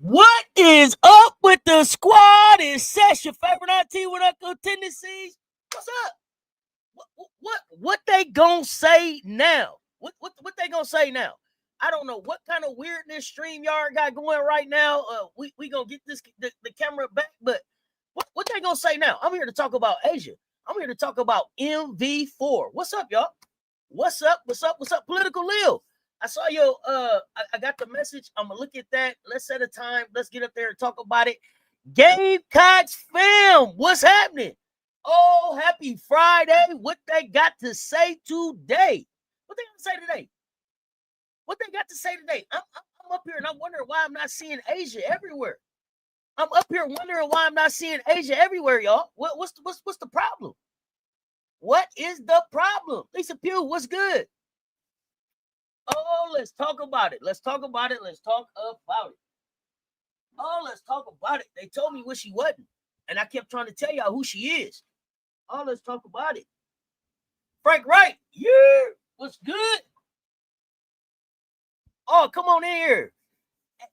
What is up with the squad? It's Cess, your favorite Auntie with Uncle Tendencies. What's up? What they gonna say now? What they gonna say now? I don't know what kind of weirdness StreamYard got going right now. We gonna get the camera back, but what they gonna say now? I'm here to talk about Asia. I'm here to talk about MV4. What's up, y'all? What's up? Political Lil. I saw your I got the message. I'm gonna look at that. Let's set a time. Let's get up there and talk about it. Gamecocks fam, what's happening? Oh, happy Friday. What they got to say today? What they got to say today? What they got to say today? I'm up here and I'm wondering why I'm not seeing Asia everywhere. I'm up here wondering why I'm not seeing Asia everywhere, y'all. What's the problem? What is the problem? Lisa Pugh, what's good? Oh, let's talk about it. Let's talk about it. Oh, let's talk about it. They told me what she wasn't, and I kept trying to tell y'all who she is. Oh, let's talk about it. Frank Wright, yeah, what's good? Oh, come on in here.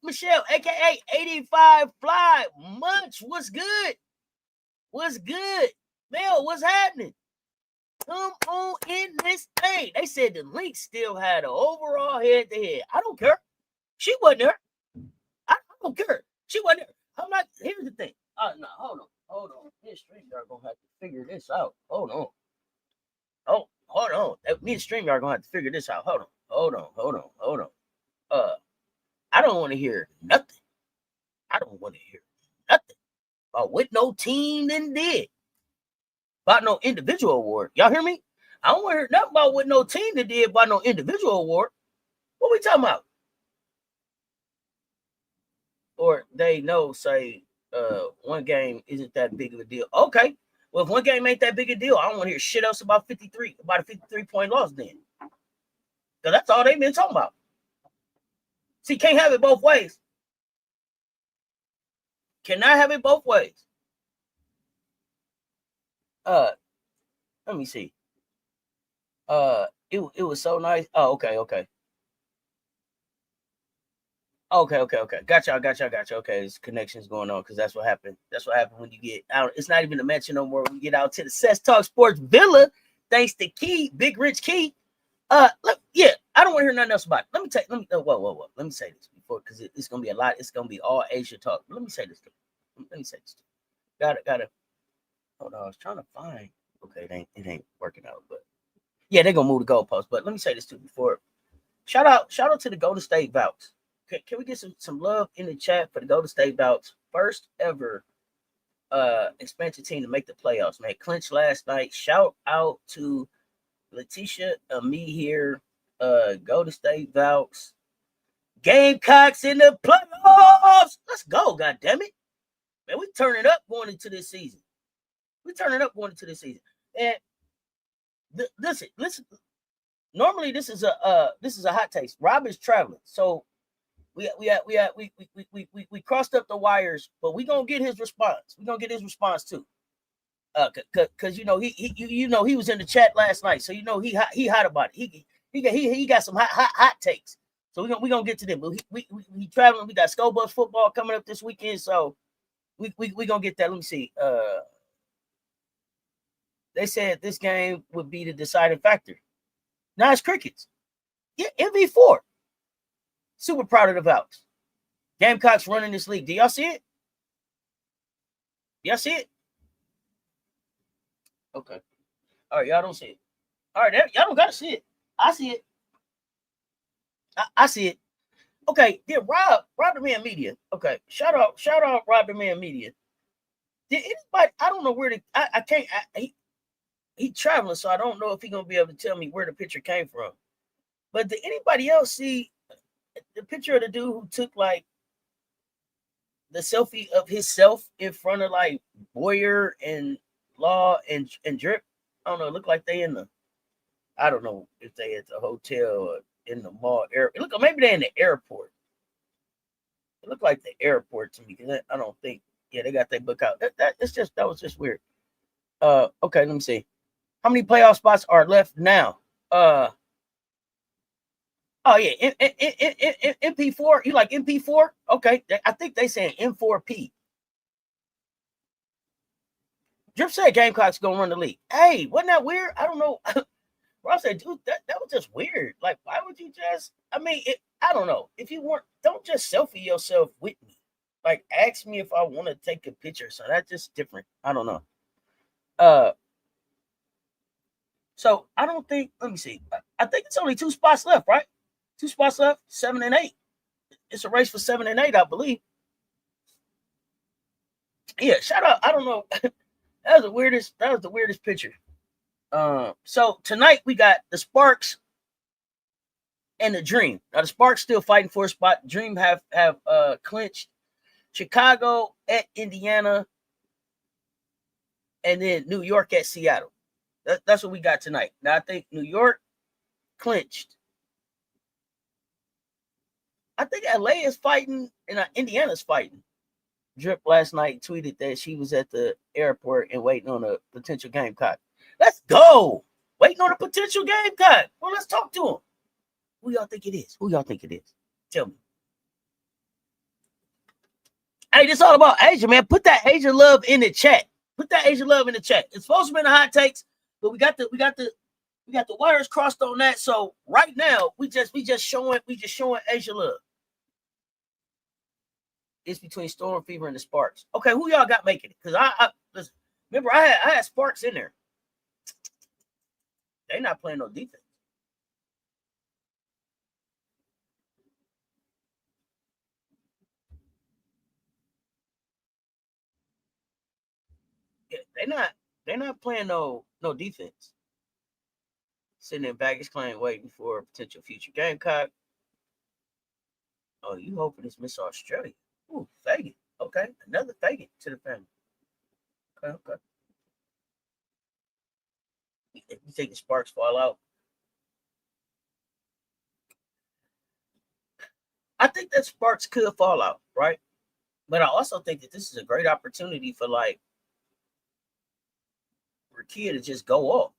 Michelle, a.k.a. 85 Fly, Munch, what's good? What's good? Mel, what's happening? Come on in this thing. They said the link still had an overall head-to-head. I don't care. She wasn't there. I don't care. She wasn't there. I'm not. Here's the thing. No, hold on. This StreamYard gonna have to figure this out. Hold on. Me and StreamYard gonna have to figure this out. Hold on. I don't want to hear nothing. About what no team then did. About no individual award. Y'all hear me? I don't want to hear nothing about what no team that did about no individual award. What we talking about? Or they know, say, one game isn't that big of a deal. Okay. Well, if one game ain't that big a deal, I don't want to hear shit else about a 53-point loss then. Because that's all they've been talking about. See, can't have it both ways. Cannot have it both ways. Let me see. It was so nice. Oh, okay. Gotcha. Okay, there's connections going on because that's what happened. That's what happened when you get out. It's not even a mention no more when you get out to the Cess Talk Sports Villa, thanks to Key, Big Rich Key. I don't want to hear nothing else about it. Let me say this before, because it's gonna be a lot. It's gonna be all Asia talk. But let me say this. Got it. Hold on, I was trying to find. Okay, it ain't working out, but yeah, they're gonna move the goalpost. But let me say this too before. Shout out to the Golden State Vouts. Can we get some love in the chat for the Golden State Vouts? First ever expansion team to make the playoffs, man. Clinched last night. Shout out to Letitia, me here. Golden State Vouts. Gamecocks in the playoffs. Let's go, goddammit. Man, we turn it up going into this season. And listen. Normally this is a hot taste. Rob is traveling, so we crossed up the wires, but we gonna get his response. Too. Cause he was in the chat last night, so he hot about it. He got some hot takes. So we gonna get to them. But we traveling. We got school bus football coming up this weekend. So we gonna get that. Let me see. They said this game would be the deciding factor. Now it's crickets. Yeah, MV4. Super proud of the Valks. Gamecocks running this league. Do y'all see it? Y'all see it? Okay. All right, y'all don't see it. All right, y'all don't gotta see it. I see it. I see it. Okay, did Rob the Man Media? Okay, shout out Rob the Man Media. Did anybody? I don't know where to. I can't. He traveling, so I don't know if he's gonna be able to tell me where the picture came from. But did anybody else see the picture of the dude who took like the selfie of himself in front of like Boyer and Law and Drip? I don't know. It looked like they in the. I don't know if they at the hotel or in the mall. Look, maybe they in the airport. It looked like the airport to me because I don't think. Yeah, they got their book out. That was just weird. Okay, let me see. How many playoff spots are left now? Oh yeah, MP4. You like MP4? Okay, I think they saying M4P. Drip said Gamecocks gonna run the league. Hey, wasn't that weird? I don't know. Rob said, dude, that was just weird. Like, why would you just? I mean, I don't know. If you weren't, don't just selfie yourself with me. Like, ask me if I want to take a picture. So that's just different. I don't know. So I don't think. Let me see. I think it's only 2 spots left, right? 2 spots left. 7 and 8. It's a race for 7 and 8, I believe. Yeah. Shout out. I don't know. That was the weirdest picture. So tonight we got the Sparks and the Dream. Now the Sparks still fighting for a spot. Dream have clinched Chicago at Indiana, and then New York at Seattle. That's what we got tonight. Now I think New York clinched. I think LA is fighting and Indiana's fighting. Drip last night tweeted that she was at the airport and waiting on a potential Gamecock. Let's go. Waiting on a potential Gamecock. Well, let's talk to him. Who y'all think it is? Tell me. Hey, this all about Asia, man. Put that Asia love in the chat. It's supposed to be in the hot takes, but we got the wires crossed on that. So right now, we just showing Asia love. It's between Storm Fever and the Sparks. Okay, who y'all got making it? Because I listen, remember I had Sparks in there. They not playing no defense. Yeah, they're not playing no defense. Sitting in baggage claim waiting for a potential future Gamecock. Oh, you hoping it's Miss Australia? Ooh, Fagan. Okay, another Fagan to the family. Okay. You think the Sparks fall out? I think that Sparks could fall out, right? But I also think that this is a great opportunity for like Rakia to just go off.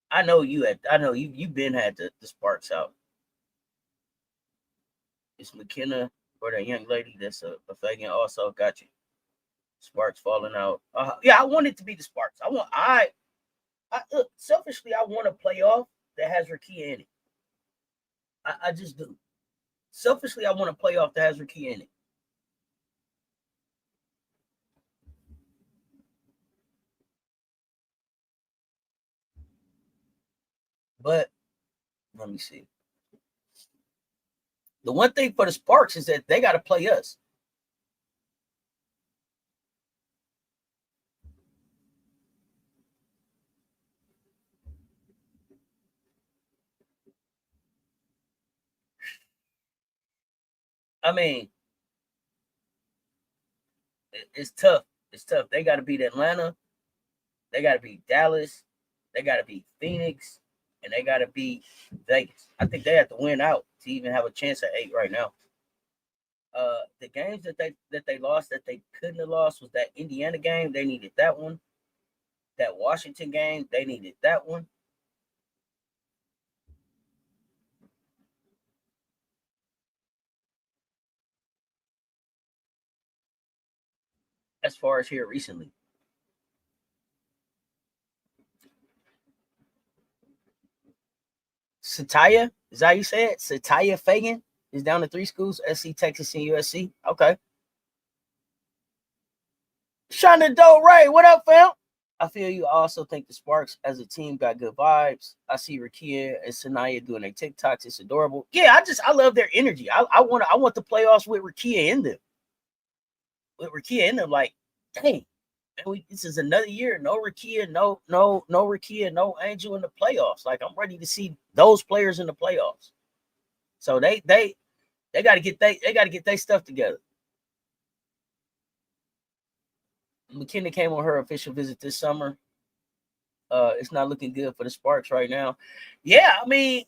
I know you've been had the Sparks out. It's McKenna or that young lady that's a Fagan also got you. Sparks falling out. Yeah, I want it to be the Sparks. I look, selfishly, I want a playoff that has Rakia in it. I just do. Selfishly, I want a playoff that has Rakia in it. But let me see. The one thing for the Sparks is that they got to play us. I mean, it's tough. It's tough. They got to beat Atlanta. They got to beat Dallas. They got to beat Phoenix. And they got to beat Vegas. I think they have to win out to even have a chance at 8 right now. The games that they lost that they couldn't have lost was that Indiana game. They needed that one. That Washington game, they needed that one. As far as here recently. Satya, is that how you say it? Satya Fagan is down to 3 schools, SC, Texas, and USC. Okay. Shenandoah Ray, what up, fam? I feel you. I also think the Sparks as a team got good vibes. I see Rakia and Sanaya doing their TikToks. It's adorable. Yeah, I love their energy. I want the playoffs with Rakia in them. With Rakia in them, like, dang, man, this is another year. No Rakia, no Rakia, no Angel in the playoffs. Like, I'm ready to see those players in the playoffs. So they got to get their stuff together. McKenna came on her official visit this summer. It's not looking good for the Sparks right now. Yeah, I mean,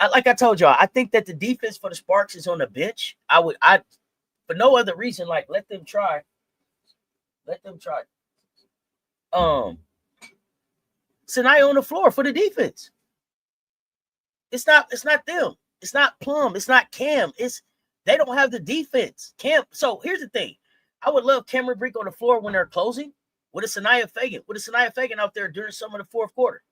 like I told y'all, I think that the defense for the Sparks is on the bench. I for no other reason, like let them try. Sanaya on the floor for the defense. It's not them. It's not Plum. It's not Cam. They don't have the defense. Cam. So here's the thing. I would love Cameron Brink on the floor when they're closing with a Sanaya Fagan. With a Sanaya Fagan out there during some of the fourth quarter.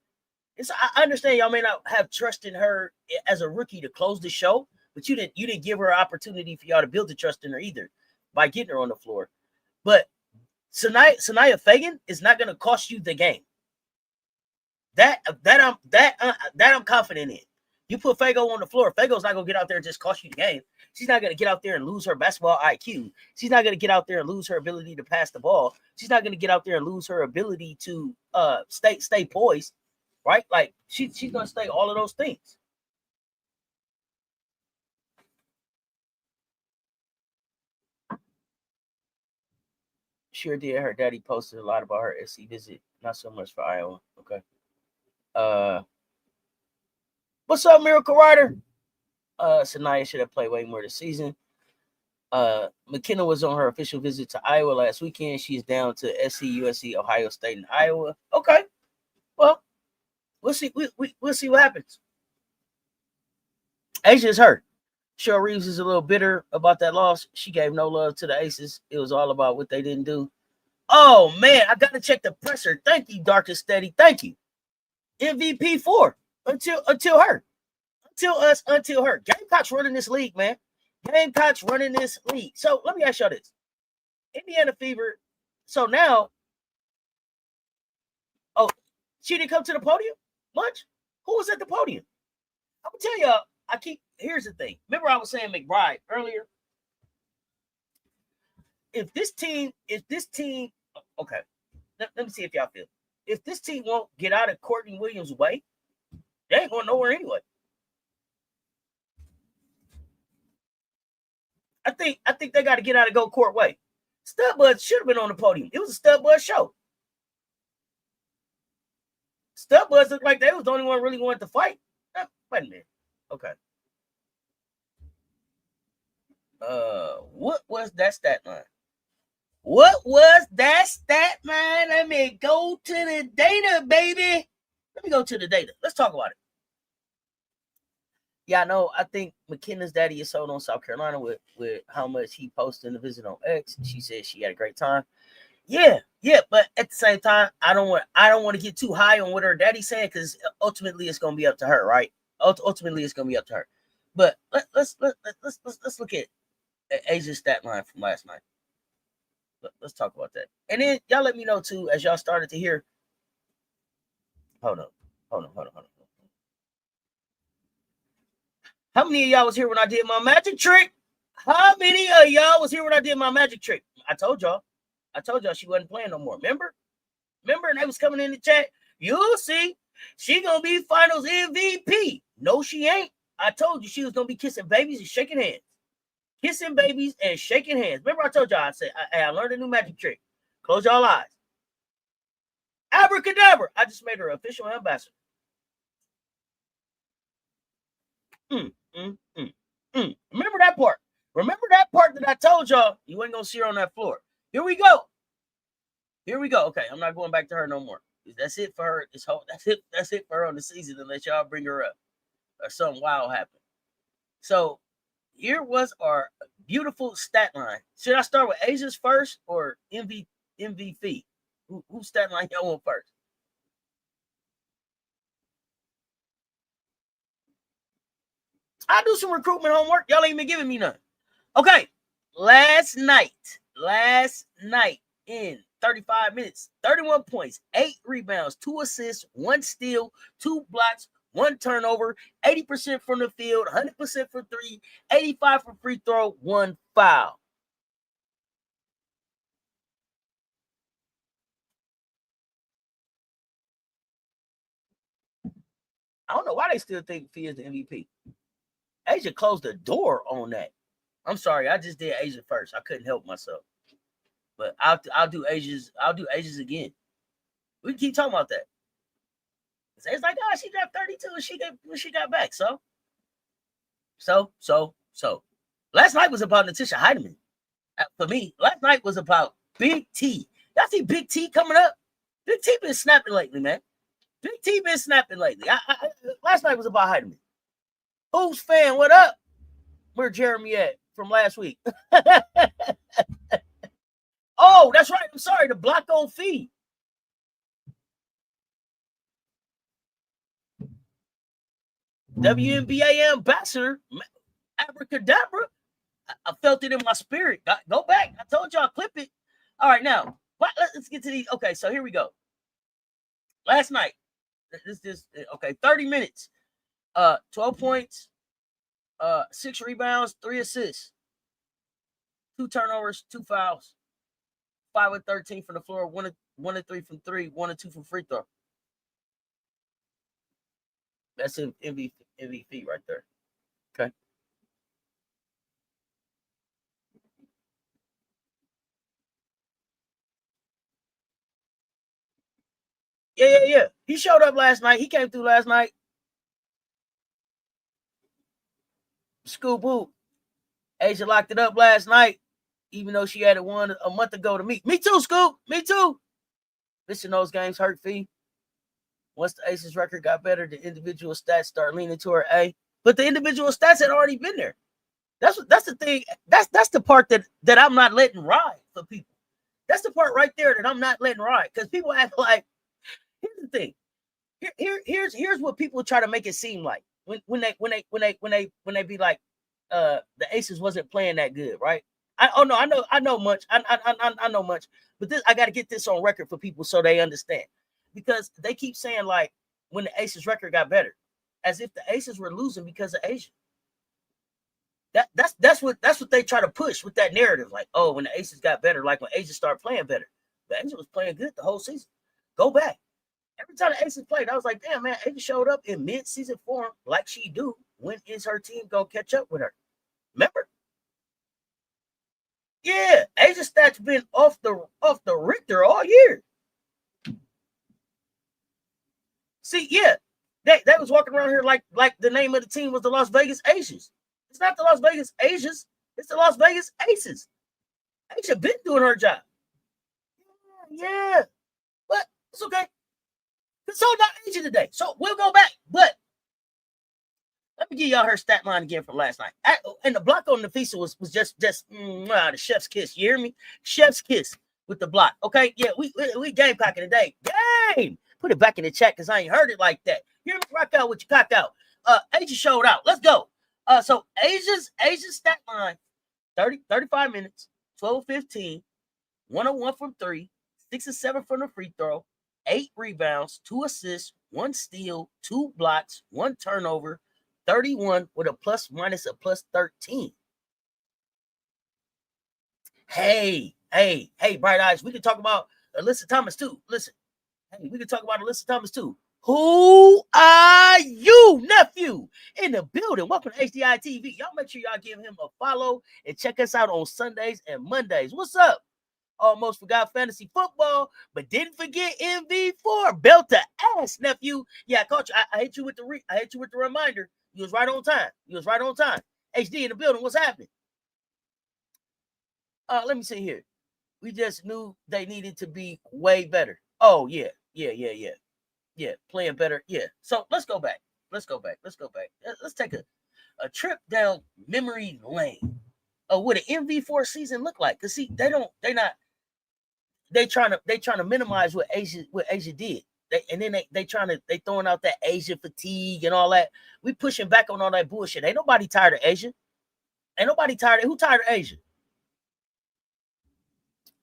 I understand y'all may not have trust in her as a rookie to close the show, but you didn't give her an opportunity for y'all to build the trust in her either by getting her on the floor. But Sanaya Fagan is not going to cost you the game. That I'm confident in. You put Fago on the floor, Fago's not going to get out there and just cost you the game. She's not going to get out there and lose her basketball IQ. She's not going to get out there and lose her ability to pass the ball. She's not going to get out there and lose her ability to stay poised, right? Like she's going to stay all of those things. Sure did. Her daddy posted a lot about her SC visit. Not so much for Iowa. Okay. What's up, Miracle Rider? Sanaya should have played way more this season. McKenna was on her official visit to Iowa last weekend. She's down to SC, USC, Ohio State, and Iowa. Okay. Well, we'll see. We'll see what happens. Asia's hurt. Cheryl Reeves is a little bitter about that loss. She gave no love to the Aces. It was all about what they didn't do. Oh, man, I got to check the presser. Thank you, Darkest Steady. Thank you. MVPhee until her. Until her. Gamecock's running this league, man. Gamecock's running this league. So let me ask y'all this. Indiana Fever. So now, she didn't come to the podium much? Who was at the podium? I'm going to tell y'all, here's the thing. Remember I was saying McBride earlier? If this team, okay, let me see if y'all feel. If this team won't get out of Courtney Williams' way, they ain't going nowhere anyway. I think they got to get out of Go Court way. Studbud should have been on the podium. It was a Studbud show. Studbuds looked like they was the only one really wanted to fight. Wait a minute. Okay. What was that stat line? What was that stat line? Let me go to the data, baby. Let me go to the data. Let's talk about it. Yeah, I know. I think McKenna's daddy is sold on South Carolina with how much he posted in the visit on X. She said she had a great time. Yeah, but at the same time, I don't want to get too high on what her daddy's saying because ultimately it's gonna be up to her, right? Ultimately it's gonna be up to her. But let's look at Asia's stat line from last night. Let's talk about that. And then y'all let me know too as y'all started to hear. Hold on. How many of y'all was here when I did my magic trick? How many of y'all was here when I did my magic trick? I told y'all she wasn't playing no more. Remember? And they was coming in the chat. You'll see. She gonna be finals MVP. No, she ain't. I told you she was gonna be kissing babies and shaking hands. Kissing babies and shaking hands. Remember I told y'all, I said, I learned a new magic trick. Close y'all eyes. Abracadabra. I just made her official ambassador. Remember that part. Remember that part that I told y'all you ain't gonna see her on that floor. Here we go. Okay, I'm not going back to her no more. That's it for her. That's it for her on the season unless y'all bring her up or something wild happen. So here was our beautiful stat line. Should I start with Asia's first or MVPhee? Whose stat line y'all want first? I do some recruitment homework. Y'all ain't been giving me none. Okay. Last night in 35 minutes, 31 points, 8 rebounds, 2 assists, 1 steal, 2 blocks, 1 turnover, 80% from the field, 100% for 3, 85 for free throw, 1 foul. I don't know why they still think Fee is the MVP. Asia closed the door on that. I'm sorry, I just did Asia first. I couldn't help myself. But I'll do Asia's again. We can keep talking about that. It's like, oh, she got 32 and she got back. So. Last night was about Natisha Heidemann. For me, last night was about Big T. Y'all see Big T coming up? Big T been snapping lately, man. Big T been snapping lately. Last night was about Heidemann. Who's fan? What up? Where Jeremy at from last week? Oh, that's right. I'm sorry. The block on feed. WNBA ambassador, abracadabra. I felt it in my spirit. Go back. I told y'all, clip it. All right, now, let's get to these. Okay, so here we go. Last night, okay, 30 minutes, 12 points, 6 rebounds, 3 assists, 2 turnovers, 2 fouls, 5 of 13 from the floor, 1 of 3 from 3, 1 of 2 from free throw. That's an MVPhee right there. Okay. Yeah. He showed up last night. He came through last night. Scoop hoop. Asia locked it up last night, even though she had it won a month ago to me. Me too, Scoop. Me too. Listen, those games hurt Fee. Once the Aces record got better, the individual stats start leaning toward A. But the individual stats had already been there. That's the thing. That's the part that I'm not letting ride for people. That's the part right there that I'm not letting ride. Because people act like, here's the thing. Here's what people try to make it seem like when they be like, the Aces wasn't playing that good, right? I know much. I know much, but I got to get this on record for people so they understand, because they keep saying like when the Aces record got better, as if the Aces were losing because of Asia. That's what they try to push with that narrative, like, oh, when the Aces got better, like when Asia started playing better, the Asia was playing good the whole season. Go back. Every time the Aces played, I was like, damn, man, Asia showed up in mid-season form like she do. When is her team going to catch up with her? Remember? Yeah, Asia stats been off the Richter all year. See, yeah, they was walking around here like the name of the team was the Las Vegas Aces. It's not the Las Vegas Asians. It's the Las Vegas Aces. Asia been doing her job. Yeah, but it's okay. So not Asia today. So we'll go back. But let me give y'all her stat line again from last night. And the block on the Nafisa was just the chef's kiss. You hear me? Chef's kiss with the block. Okay, yeah, we game cocking today. Game. Put it back in the chat because I ain't heard it like that. Hear me? Rock out with your cock out. Asia showed out. Let's go. So Asia's stat line, 35 minutes, 12-15, 101 from 3, 6 and 7 from the free throw, 8 rebounds, 2 assists, 1 steal, 2 blocks, 1 turnover, 31 with a plus minus a plus 13. Hey, Bright Eyes, we can talk about Alyssa Thomas too. Listen, hey, we can talk about Alyssa Thomas too. Who are you, nephew? In the building. Welcome to HDI TV. Y'all make sure y'all give him a follow and check us out on Sundays and Mondays. What's up? Almost forgot fantasy football, but didn't forget MV4. Belt to ass, nephew. Yeah, coach, I hit you with the reminder. You was right on time. HD in the building. What's happening? Let me see here. We just knew they needed to be way better. Oh, yeah. Yeah, playing better. Yeah. So let's go back. Let's take a trip down memory lane of what an MV4 season look like. Cause see, they trying to minimize what Asia did. They throwing out that Asia fatigue and all that. We pushing back on all that bullshit. Ain't nobody tired of Asia. Ain't nobody tired. Who tired of Asia?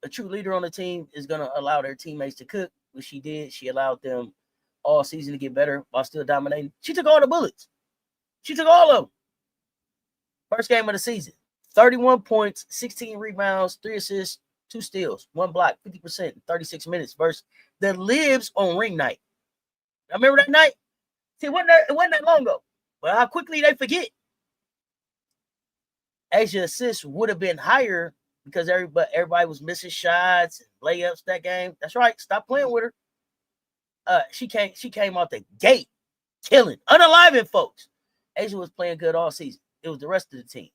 A true leader on the team is gonna allow their teammates to cook, which she did. She allowed them all season to get better while still dominating. She took all the bullets. She took all of them. First game of the season. 31 points, 16 rebounds, 3 assists, 2 steals, 1 block, 50% in 36 minutes versus the Libs on ring night. I remember that night? See, it wasn't that long ago. But how quickly they forget. Asia assists would have been higher because everybody was missing shots and layups that game. That's right. Stop playing with her. She came out the gate killing, unaliving folks. Asia was playing good all season. It was the rest of the team.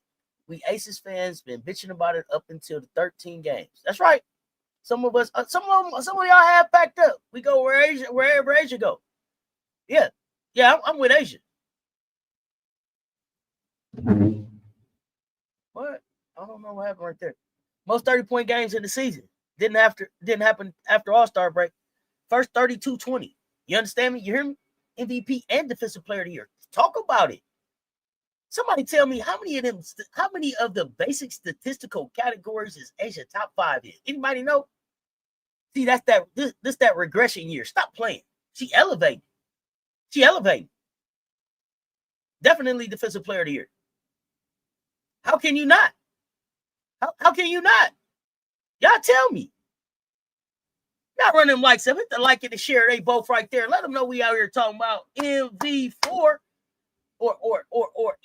We Aces fans been bitching about it up until the 13 games. That's right. Some of y'all have packed up. We go wherever Asia go. Yeah, I'm with Asia. What? I don't know what happened right there. Most 30-point games in the season didn't happen after All-Star break. First 32-20. You understand me? You hear me? MVP and Defensive Player of the Year. Talk about it. Somebody tell me how many of the basic statistical categories is Asia top 5 in? Anybody know? See, that's that regression year. Stop playing. She elevated. Definitely Defensive Player of the Year. How can you not? How can you not? Y'all tell me. Not running them likes. Hit the like and the share. They both right there. Let them know we out here talking about MV4 or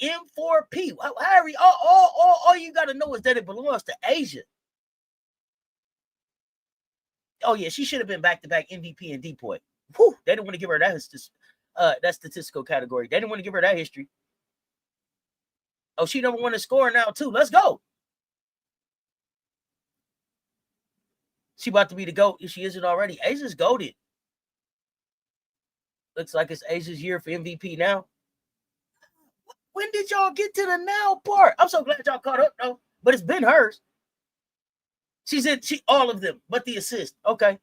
M4P. However, all you got to know is that it belongs to Asia. Oh yeah, she should have been back-to-back MVP and D-point. Whew, they didn't want to give her that statistical category. They didn't want to give her that history. Oh, she number 1 in scoring now too. Let's go. She about to be the GOAT if she isn't already. Asia's goated. Looks like it's Asia's year for MVP now. When did y'all get to the now part? I'm so glad y'all caught up though. But it's been hers. She's in all of them, but the assist. Okay.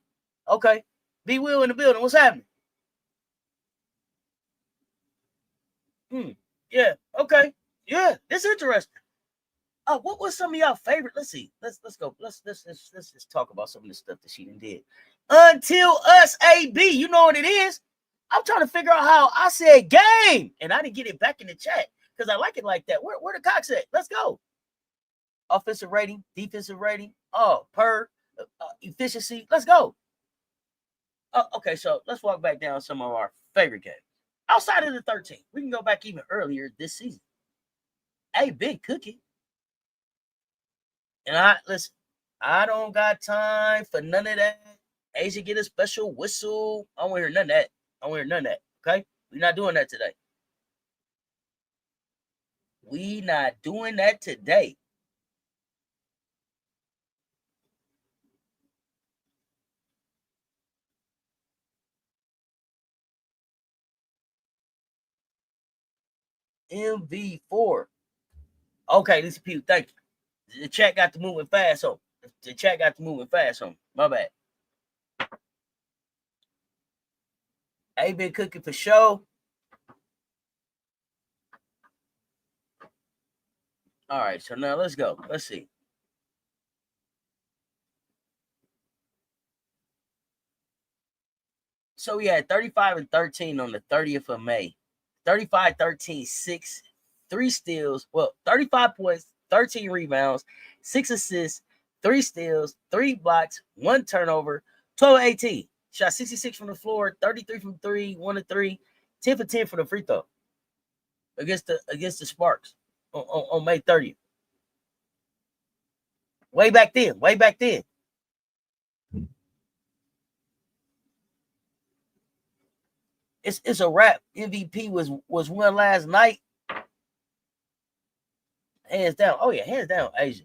B Will in the building. What's happening? Yeah. Okay. Yeah. This is interesting. What was some of y'all favorite? Let's see. Let's go. Let's just talk about some of the stuff that she did. Until Us AB. You know what it is. I'm trying to figure out how I said game, and I didn't get it back in the chat because I like it like that. Where the Cox at? Let's go. Offensive rating, defensive rating, per efficiency. Let's go. Okay, so let's walk back down some of our favorite games. Outside of the 13, we can go back even earlier this season. Hey, big cookie. And I don't got time for none of that. Asia get a special whistle. I don't want to hear none of that. Okay? We're not doing that today. We not doing that today. MV4. Okay, this is people. Thank you. The chat got to moving fast home. My bad. Ain't been cooking for show. All right, so now let's go. Let's see. So we had 35 and 13 on the 30th of May. 35, 13, 6, 3 steals. Well, 35 points, 13 rebounds, 6 assists, 3 steals, 3 blocks, 1 turnover, 12 18. Shot 66 from the floor, 33 from 3, 1 to 3, 10 for 10 for the free throw against the Sparks on May 30th. Way back then. It's a wrap. MVP was won last night. Hands down. Oh yeah, hands down. Asia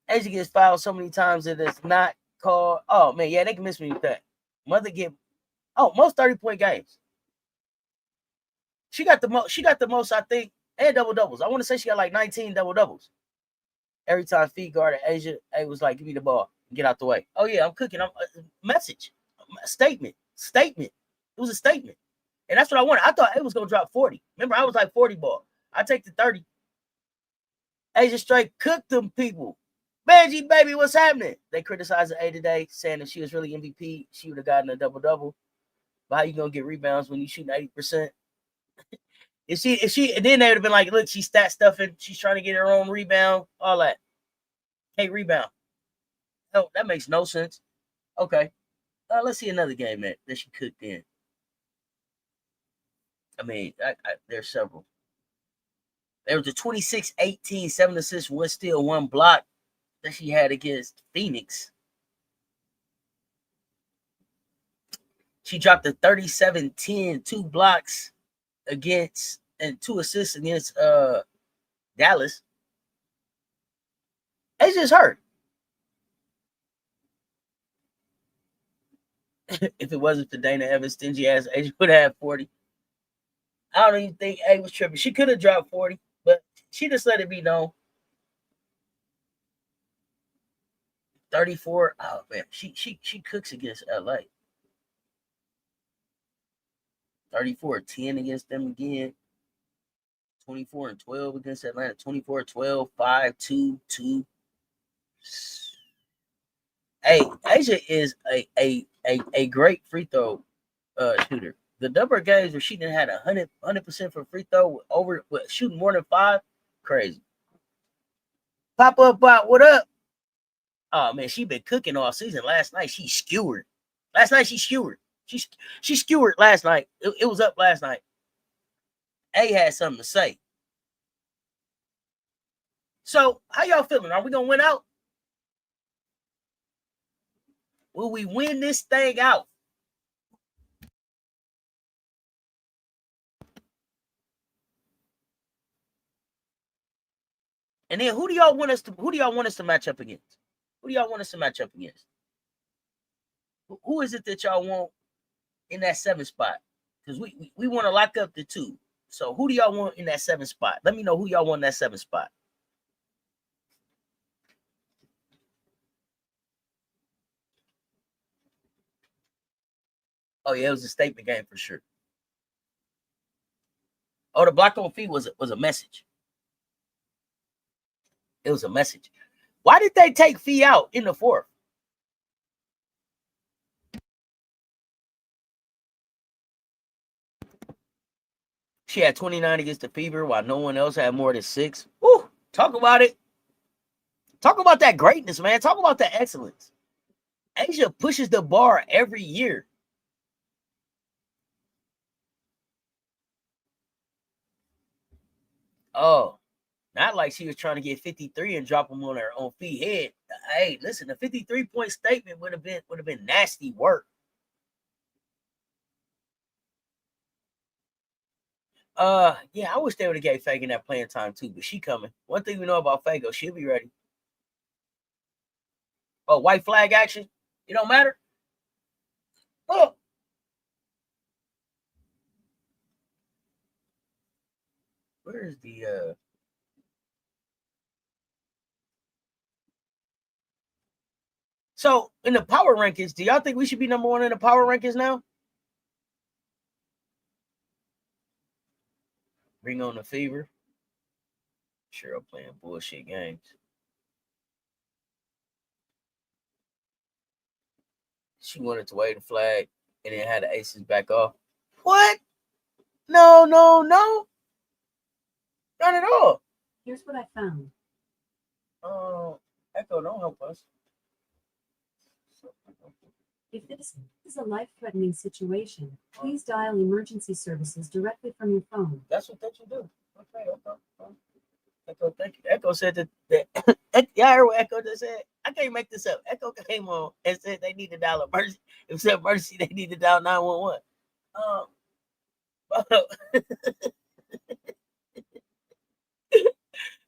gets fouled so many times that it's not call. Oh man, yeah, they can miss me with that. Mother get most 30-point games. She got the most. She got the most, I think, and double doubles. I want to say she got like 19 double doubles. Every time feed guard at Asia, it was like, give me the ball, get out the way. Oh yeah, I'm cooking. I'm message, statement. It was a statement, and that's what I wanted. I thought it was gonna drop 40. Remember, I was like 40 ball. I take the 30. Asia straight cooked them people. Benji, baby, what's happening? They criticized A today, saying if she was really MVP, she would have gotten a double-double. But how you gonna get rebounds when you shoot 80%? If she, and then they would have been like, look, she's stat stuffing, she's trying to get her own rebound, all that. Can't rebound. No, that makes no sense. Okay. Let's see another game that she cooked in. I mean, there's several. There was a 26-18, 7 assists, 1 steal, 1 block that she had against Phoenix. She dropped a 37-10, 2 blocks against and 2 assists against Dallas. It's just hurt. If it wasn't for Dana Evans' stingy ass, Asia would have 40. I don't even think A was tripping. She could have dropped 40, but she just let it be known. 34. Oh man, she cooks against LA. 34-10 against them again. 24-12 against Atlanta. 24-12, 5-2-2. Hey, Asia is a great free throw shooter. The number of games where she didn't had 100% for free throw with shooting more than 5, crazy. Pop up, what up? Oh man, she been cooking all season. Last night she skewered. She skewered last night. It was up last night. A had something to say. So how y'all feeling? Are we gonna win out? Will we win this thing out? And then who do y'all want us to match up against? Who do y'all want us to match up against? Who is it that y'all want in that 7 spot? Because we want to lock up the 2. So who do y'all want in that 7 spot? Let me know who y'all want in that 7 spot. Oh yeah, it was a statement game for sure. Oh, the block on fee was a message. It was a message. Why did they take Fee out in the 4th? She had 29 against the Fever while no one else had more than 6. Woo, talk about it. Talk about that greatness, man. Talk about that excellence. Asia pushes the bar every year. Oh, not like she was trying to get 53 and drop them on her own feet head. Hey, listen, the 53-point statement would have been nasty work. Yeah, I wish they would have gave Fagan that playing time too, but she coming. One thing we know about Fago, she'll be ready. Oh, white flag action. It don't matter. Oh. Where's the So in the power rankings, do y'all think we should be number 1 in the power rankings now? Bring on the Fever. Cheryl playing bullshit games. She wanted to wave the flag and then had the Aces back off. What? No. Not at all. Here's what I found. Echo, don't help us. If this is a life-threatening situation, please dial emergency services directly from your phone. That's what you do. Okay. Echo, thank you. Echo said that y'all heard what Echo just said? I can't make this up. Echo came on and said they need to dial emergency. If it said emergency, they need to dial 911.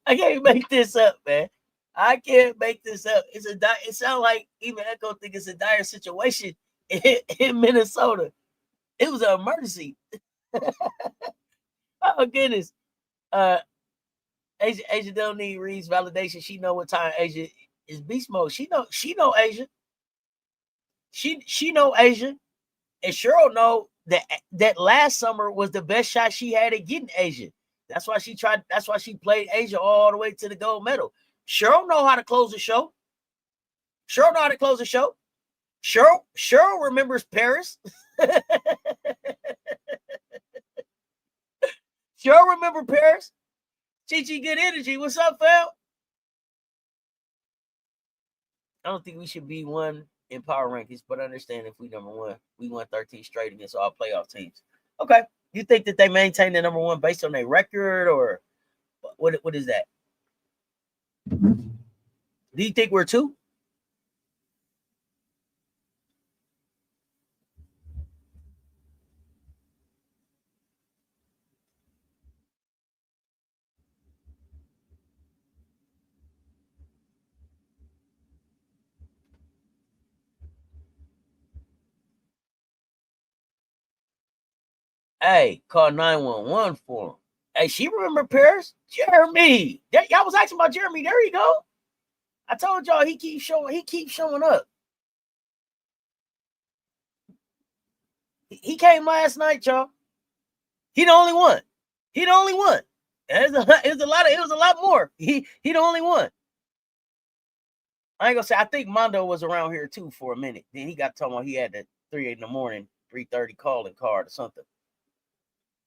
I can't make this up, man. I can't make this up. It sounds like even Echo think it's a dire situation in Minnesota. It was an emergency. Oh goodness. Asia don't need Reed's validation. She know what time Asia is beast mode. She know Asia. She know Asia. And Cheryl know that last summer was the best shot she had at getting Asia. That's why she played Asia all the way to the gold medal. Cheryl know how to close the show. Cheryl remembers Paris. Cheryl remember Paris. Chi good energy. What's up, fam? I don't think we should be one in power rankings, but understand if we number one, we won 13 straight against all playoff teams. Okay. You think that they maintain the number one based on their record, or what is that? Do you think we're two? Hey, call 911 for him. Hey, she remember Paris? Jeremy. Y'all was asking about Jeremy. There you go. I told y'all he keeps showing up. He came last night, y'all. He the only one. It was a lot more. He the only one. I ain't gonna say. I think Mondo was around here too for a minute. Then he got talking about he had the 3 in the morning, 3:30 calling card or something.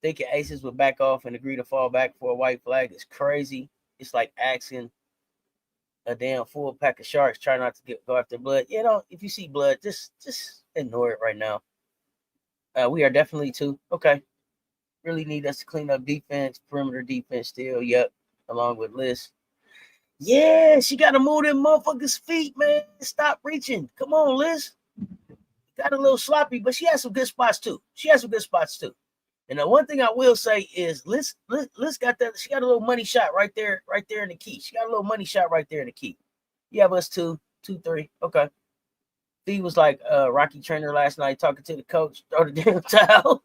Thinking Aces would back off and agree to fall back for a white flag is crazy. It's like asking a damn full pack of sharks try not to go after blood. If you see blood, just ignore it right now. We are definitely two. Okay. Really need us to clean up defense, perimeter defense still. Yep. Along with Liz. Yeah, she got to move them motherfuckers' feet, man. Stop reaching. Come on, Liz. Got a little sloppy, but she has some good spots too. And the one thing I will say is Liz got that. She got a little money shot right there in the key. You have us 2, 3. Okay. He was like Rocky Trainer last night talking to the coach. Throw the damn towel.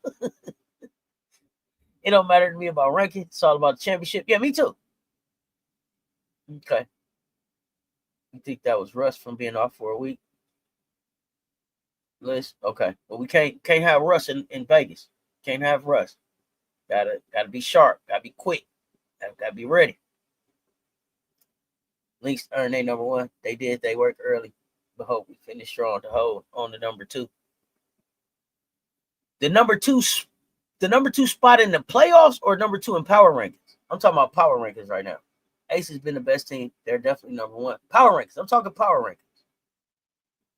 It don't matter to me about ranking. It's all about the championship. Yeah, me too. Okay. You think that was Russ from being off for a week? Liz? Okay. Well, we can't have Russ in Vegas. Can't have Russ. Gotta be sharp. Gotta be quick. Gotta be ready. Lynx earned their number one. They did. They worked early. But hope we finish strong to hold on the number two. The number two spot in the playoffs or number two in power rankings? I'm talking about power rankings right now. Ace has been the best team. They're definitely number one. Power rankings. I'm talking power rankings.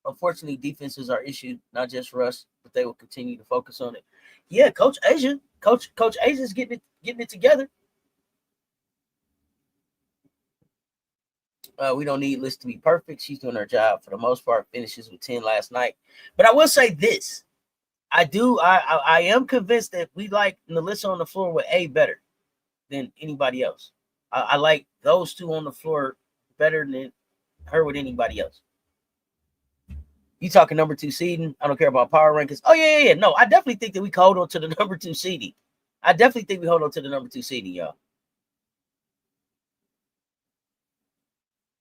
Unfortunately, defenses are issued, not just Russ, but they will continue to focus on it. Yeah, Coach Asia is getting it together. We don't need Liz to be perfect. She's doing her job for the most part. Finishes with 10 last night. But I will say this. I am convinced that we like Melissa on the floor with A better than anybody else. I like those two on the floor better than her with anybody else. You talking number two seeding? I don't care about power rankings. Oh yeah. No, I definitely think that we hold on to the number two seeding. Y'all.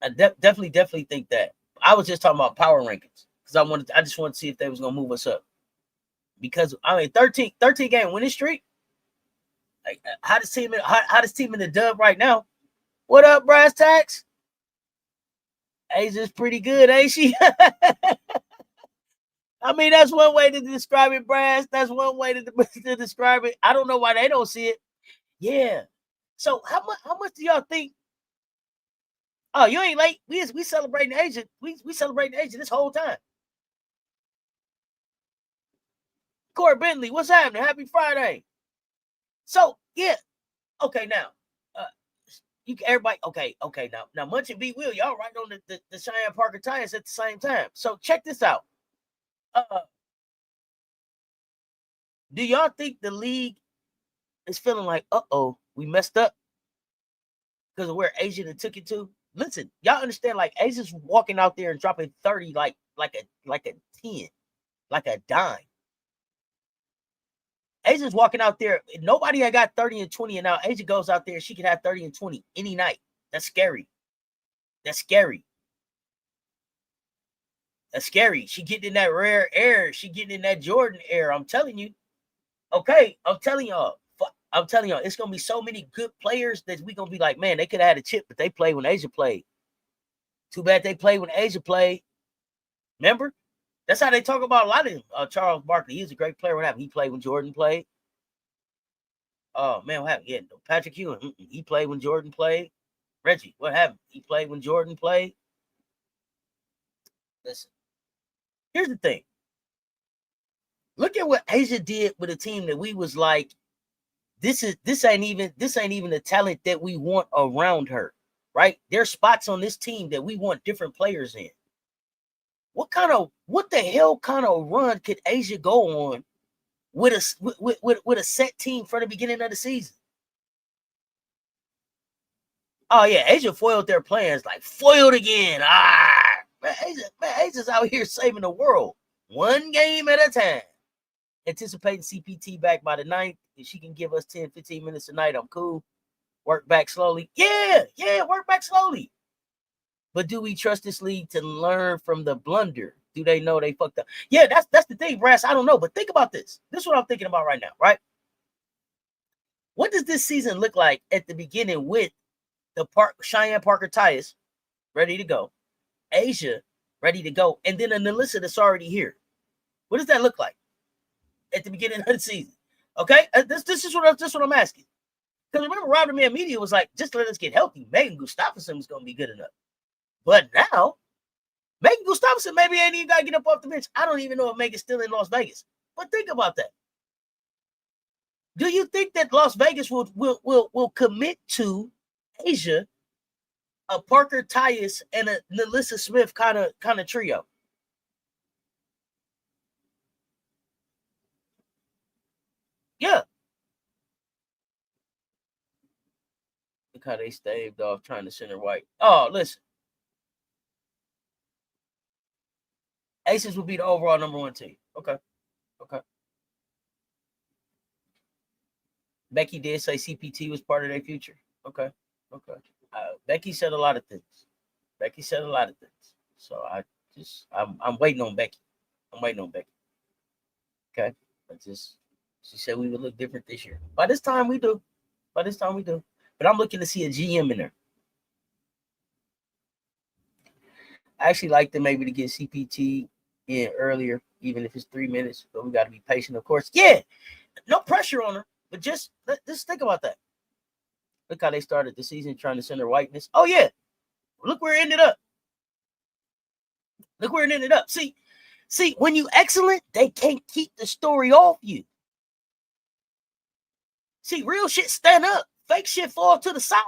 I definitely think that. I was just talking about power rankings because I just wanted to see if they was gonna move us up. Because 13 game winning streak. Like how does team in the dub right now? What up, Brass Tax? Asia's pretty good, ain't she? I mean, that's one way to describe it, Brass. That's one way to describe it. I don't know why they don't see it. Yeah. So how much do y'all think? Oh, you ain't late. We celebrating Asia. We celebrating Asia this whole time. Corey Bentley, what's happening? Happy Friday. So yeah. Okay, now. Everybody, okay. Now Munch and B Will, y'all right on the Cheyenne Parker Tires at the same time. So check this out. Do y'all think the league is feeling like, we messed up because of where Asia took it to? listen, y'all understand? Like Asia's walking out there and dropping 30, like a 10, like a dime. Asia's walking out there. Nobody had got 30 and 20, and now Asia goes out there. She can have 30 and 20 any night. That's scary. That's scary. That's scary. She getting in that rare air. She getting in that Jordan air. I'm telling you. Okay, I'm telling y'all. It's gonna be so many good players that we gonna be like, man, they could have had a chip, but they played when Asia played. Too bad they played when Asia played. Remember? That's how they talk about a lot of them. Charles Barkley, he's a great player. What happened? He played when Jordan played. Oh man, what happened? Yeah, Patrick Ewing, he played when Jordan played. Reggie, what happened? He played when Jordan played. Listen, here's the thing. Look at what Asia did with a team that we was like, this ain't even the talent that we want around her, right? There's spots on this team that we want different players in. What the hell kind of run could Asia go on with a set team for the beginning of the season? Oh yeah, Asia foiled their plans, like foiled again. Asia's out here saving the world one game at a time. Anticipating CPT back by the 9th. If she can give us 10, 15 minutes a night, I'm cool. Work back slowly. Yeah, work back slowly. But do we trust this league to learn from the blunder? Do they know they fucked up? Yeah, that's the thing, Brass. I don't know, but think about this. This is what I'm thinking about right now, right? What does this season look like at the beginning with the Cheyenne Parker Tyus ready to go, Asia ready to go, and then an Alyssa that's already here? What does that look like at the beginning of the season? Okay, this is what I'm asking. Because remember, Robert Man Media was like, just let us get healthy. Megan Gustafson was going to be good enough. But now, Megan Gustafson maybe ain't even got to get up off the bench. I don't even know if Megan's still in Las Vegas. But think about that. Do you think that Las Vegas will commit to Asia, a Parker Tyus, and a Nalissa Smith kind of trio? Yeah. Look how they staved off trying to center White. Oh, listen. Aces will be the overall number 1 team. Okay. Becky did say CPT was part of their future. Okay. Becky said a lot of things. So I'm waiting on Becky. Okay. She said we would look different this year. By this time we do. But I'm looking to see a GM in there. I actually like them maybe to get CPT in earlier, even if it's 3 minutes. But we got to be patient, of course. Yeah, no pressure on her, but just think about that. Look how they started the season trying to center Whiteness. Oh yeah, look where it ended up. See, when you excellent, they can't keep the story off you. See, real shit stand up. Fake shit fall to the side.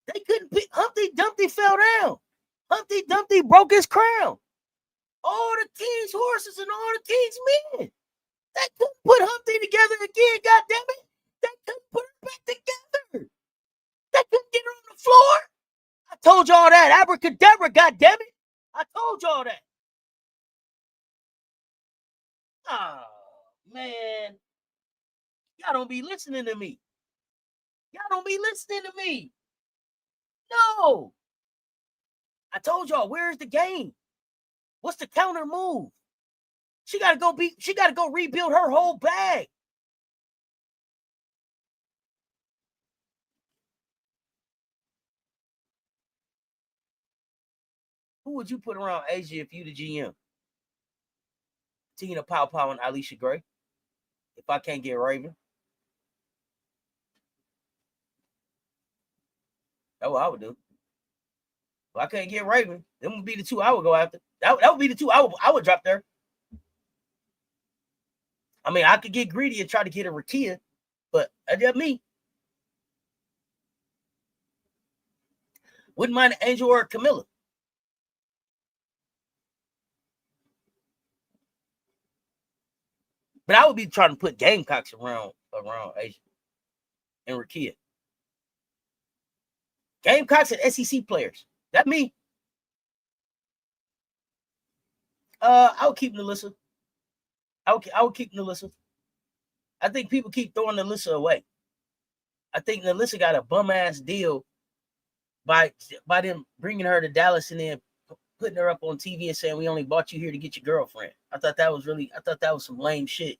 They couldn't pick. Humpty Dumpty fell down. Humpty Dumpty broke his crown. All the king's horses and all the king's men. They couldn't put Humpty together again, goddammit. They couldn't put her back together. They couldn't get her on the floor. I told y'all that. Abracadabra, goddammit. I told y'all that. Oh, man. Y'all don't be listening to me. No. I told y'all, where's the game? What's the counter move? She gotta go rebuild her whole bag. Who would you put around Asia if you the GM? Tina Pow Pow and Alicia Gray. If I can't get Raven. That's what I would do. If I can't get Raven, them would be the 2 I would go after. That would be the 2 I would drop there. I mean, I could get greedy and try to get a Rakia, but that's me. Wouldn't mind an Angel or a Camilla. But I would be trying to put Gamecocks around Asia and Rakia. Gamecocks and SEC players. That me. I would keep Nalissa. I would keep Nalissa. I think people keep throwing Nalissa away. I think Nalissa got a bum ass deal by them bringing her to Dallas and then putting her up on TV and saying we only bought you here to get your girlfriend. I thought that was some lame shit.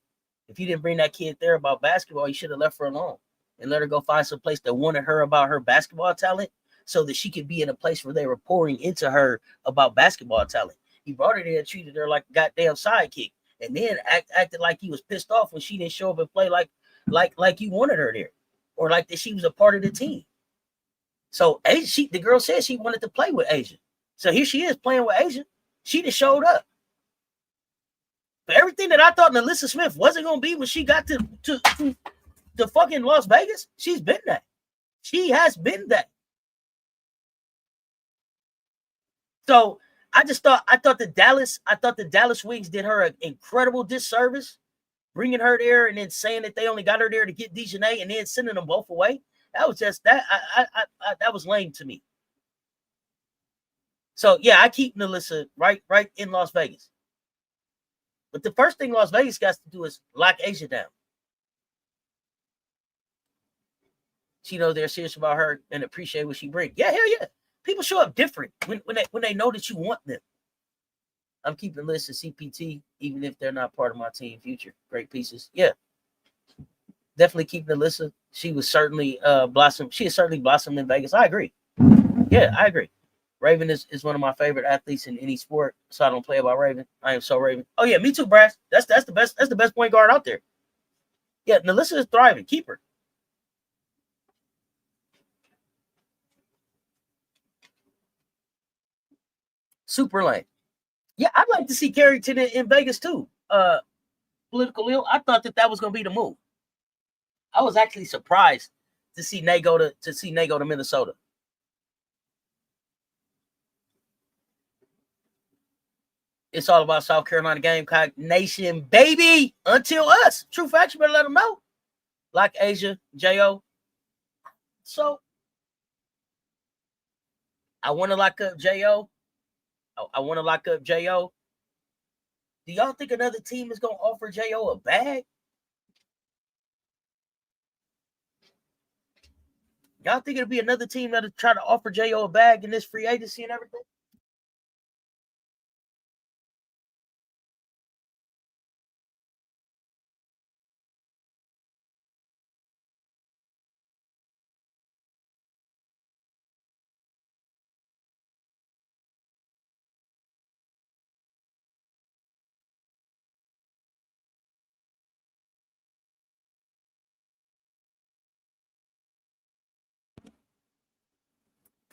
If you didn't bring that kid there about basketball, you should have left her alone and let her go find some place that wanted her about her basketball talent so that she could be in a place where they were pouring into her about basketball talent. He brought her there and treated her like a goddamn sidekick, and then acted like he was pissed off when she didn't show up and play like you wanted her there, or like that she was a part of the team. So the girl said she wanted to play with Asia. So here she is playing with Asia. She just showed up. But everything that I thought Nalissa Smith wasn't going to be when she got to fucking Las Vegas, she's been that. She has been that. So I thought the Dallas Wings did her an incredible disservice, bringing her there and then saying that they only got her there to get Dejanay and then sending them both away. That was just that. That was lame to me. So yeah, I keep Nalissa right in Las Vegas. But the first thing Las Vegas got to do is lock Asia down. She knows they're serious about her and appreciate what she brings. Yeah, hell yeah. People show up different when they know that you want them. I'm keeping lists of CPT, even if they're not part of my team future. Great pieces. Yeah. Definitely keep Nalissa. She was certainly blossomed. She has certainly blossomed in Vegas. I agree. Yeah, I agree. Raven is one of my favorite athletes in any sport, so I don't play about Raven. I am so Raven. Oh yeah, me too, Brass. That's the best. That's the best point guard out there. Yeah, Nalissa is thriving. Keep her. Super lane. Yeah, I'd like to see Carrington in Vegas too. Political ill. I thought that was going to be the move. I was actually surprised to see Nate go to Minnesota. It's all about South Carolina Gamecock Nation, baby. Until us. True facts, you better let them know. Like Asia, J.O. So, I want to lock up J.O. I want to lock up J.O. Do y'all think another team is going to offer J.O. a bag? Y'all think it'll be another team that'll try to offer J.O. a bag in this free agency and everything?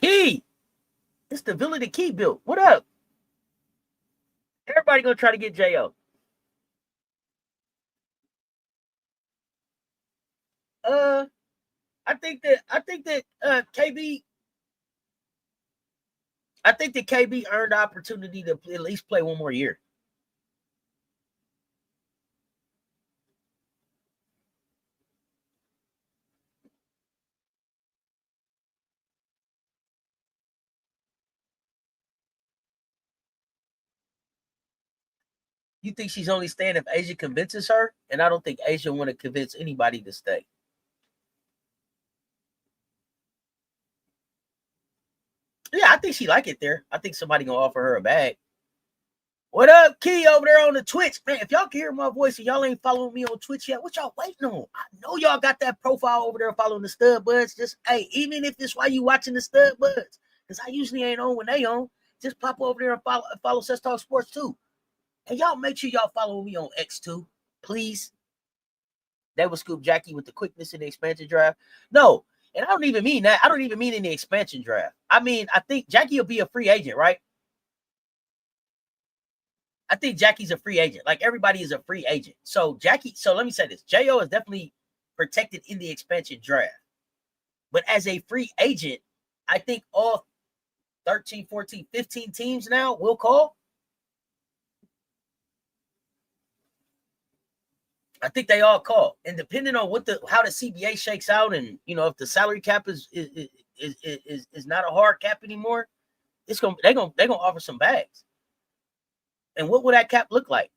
Key! It's the Villa that Key built. What up? Everybody gonna try to get J.O. I think that KB. I think that KB earned the opportunity to at least play one more year. You think she's only staying if Asia convinces her? And I don't think Asia want to convince anybody to stay. Yeah, I think she like it there. I think somebody gonna offer her a bag. What up, Key, over there on the Twitch? Man, if y'all can hear my voice and y'all ain't following me on Twitch yet, what y'all waiting on? I know y'all got that profile over there following the Stud Buds. Just, hey, even if it's why you watching the Stud Buds, because I usually ain't on when they on, just pop over there and follow Cess Talk Sports too. And y'all make sure y'all follow me on X2, please. That would scoop Jackie with the quickness in the expansion draft. No, and I don't even mean that. I don't even mean in the expansion draft. I mean, I think Jackie will be a free agent, right? I think Jackie's a free agent. Like everybody is a free agent. So let me say this. J.O. is definitely protected in the expansion draft. But as a free agent, I think all 13, 14, 15 teams now will call. I think they all call. And depending on how the CBA shakes out and, if the salary cap is is not a hard cap anymore, they're gonna offer some bags. And what would that cap look like?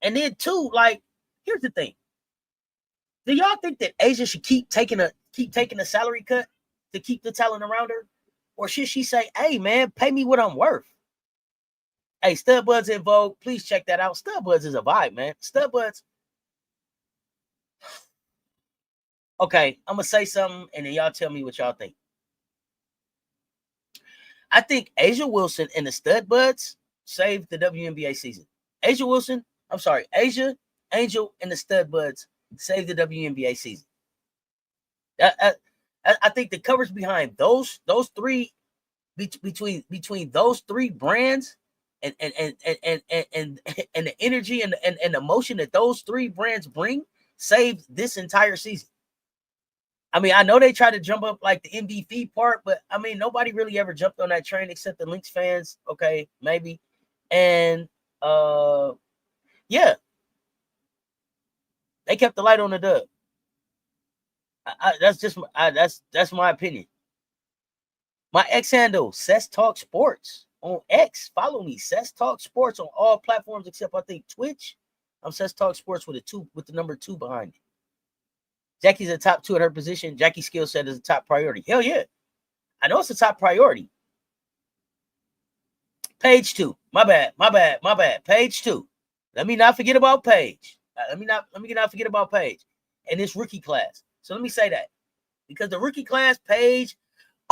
And then too, like, here's the thing. Do y'all think that Asia should keep taking a salary cut to keep the talent around her? Or should she say, hey man, pay me what I'm worth? Hey, Stud Buds in Vogue, please check that out. Stud Buds is a vibe, man. Stud Buds. Okay, I'm gonna say something and then y'all tell me what y'all think. I think Asia Wilson and the Stud Buds saved the WNBA season. Asia, Angel, and the Stud Buds saved the WNBA season. I think the coverage behind those three, between those three brands and the energy and the emotion that those three brands bring saved this entire season. I mean, I know they tried to jump up like the MVPhee part, but I mean, nobody really ever jumped on that train except the Lynx fans. Okay, maybe. And yeah, they kept the light on the dub. That's my opinion. My X handle, Cess Talk Sports on X. Follow me, Cess Talk Sports on all platforms except I think Twitch. I'm Cess Talk Sports with the number 2 behind it. Jackie's a top 2 at her position. Jackie's skill set is a top priority. Hell yeah. I know it's a top priority. Page 2. My bad. Page 2. Let me not forget about Paige. Let me not forget about Paige and this rookie class. So let me say that. Because the rookie class, Paige,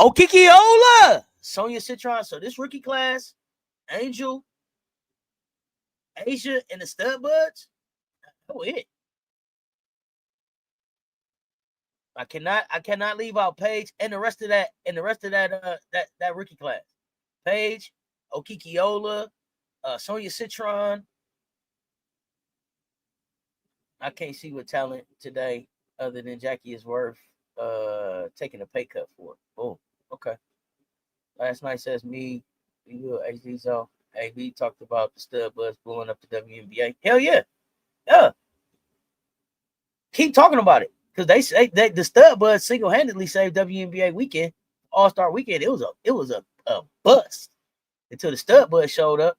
Okikiola, Sonia Citron. So this rookie class, Angel, Asia, and the Stud Buds. Oh, it. I cannot leave out Paige and the rest of that that rookie class. Paige, Okikiola, Sonia Citron. I can't see what talent today other than Jackie is worth taking a pay cut for. Oh, okay. Last night says me, HD Zone. Hey, we talked about the Stud Buds blowing up the WNBA. Hell yeah. Yeah. Keep talking about it. Because they say the Stud Buds single-handedly saved WNBA weekend, All-Star weekend. It was a bust until the Stud Buds showed up.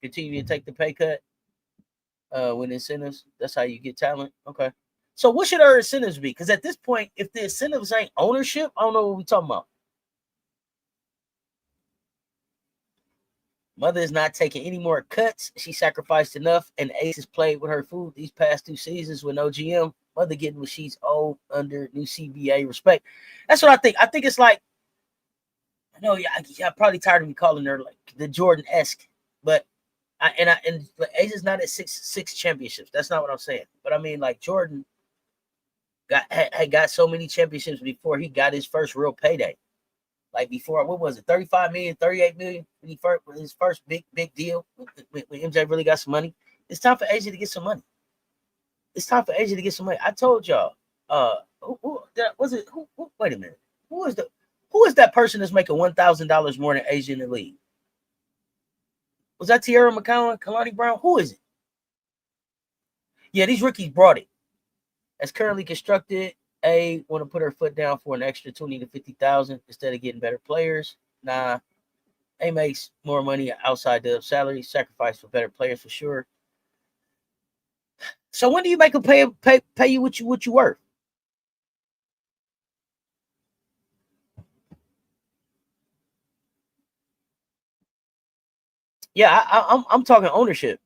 Continue to take the pay cut with incentives. That's how you get talent. Okay. So what should our incentives be? Because at this point, if the incentives ain't ownership, I don't know what we're talking about. Mother is not taking any more cuts. She sacrificed enough, and Ace has played with her food these past 2 seasons with no GM. Mother getting what she's owed under new CBA respect. That's what I think. I think it's like, I know y'all probably tired of me calling her like the Jordan-esque, but Ace is not at six championships. That's not what I'm saying. But I mean, like Jordan got so many championships before he got his first real payday. Like before, what was it, 35 million, 38 million when his first big deal when MJ really got some money. It's time for Asia to get some money. I told y'all. Wait a minute. Who is that person that's making $1,000 more than Asia in the league? Was that Tierra McCowan, Kalani Brown? Who is it? Yeah, these rookies brought it. As currently constructed, A want to put her foot down for an extra 20 to 50,000 instead of getting better players. Nah, A makes more money outside the salary, sacrifice for better players for sure. So when do you make them pay you what you worth? Yeah, I'm talking ownership.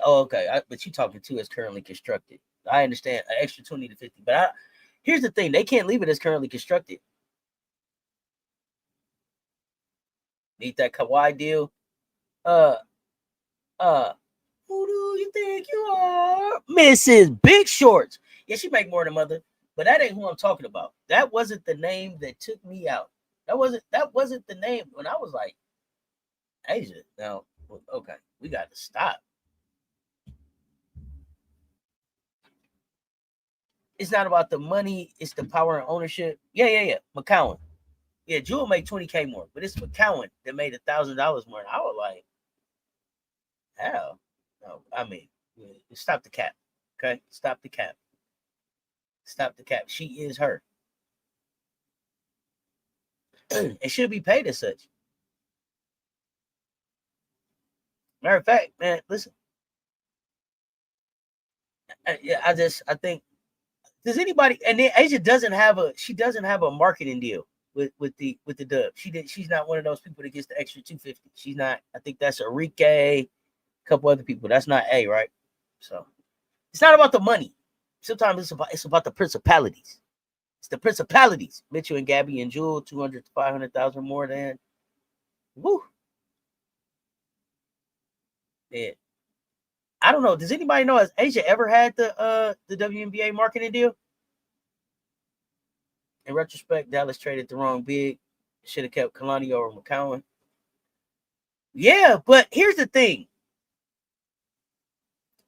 Oh, okay. But you talking to as currently constructed. I understand an extra 20 to 50. But here's the thing. They can't leave it as currently constructed. Need that Kawhi deal. Who do you think you are? Mrs. Big Shorts. Yeah, she make more than Mother. But that ain't who I'm talking about. That wasn't the name that took me out. That wasn't the name when I was like, Asia. Now, okay, we got to stop. It's not about the money. It's the power and ownership. Yeah. McCowan. Yeah, Jewel made 20K more, but it's McCowan that made $1,000 more. And I was like, hell. No, I mean, stop the cap. Okay? Stop the cap. Stop the cap. She is her. It should be paid as such. Matter of fact, man, listen. I think. Does anybody? And then Asia doesn't have a marketing deal with the dub. She's not one of those people that gets the extra 250. She's not. I think that's Enrique, a couple other people. That's not A, right? So it's not about the money. Sometimes it's about the principalities. It's the principalities. Mitchell and Gabby and Jewel, 200 to 500,000 more than. Woo. Yeah. I don't know. Does anybody know, has Asia ever had the WNBA marketing deal? In retrospect, Dallas traded the wrong big. Should have kept Kalani over McCowan. Yeah, but here's the thing.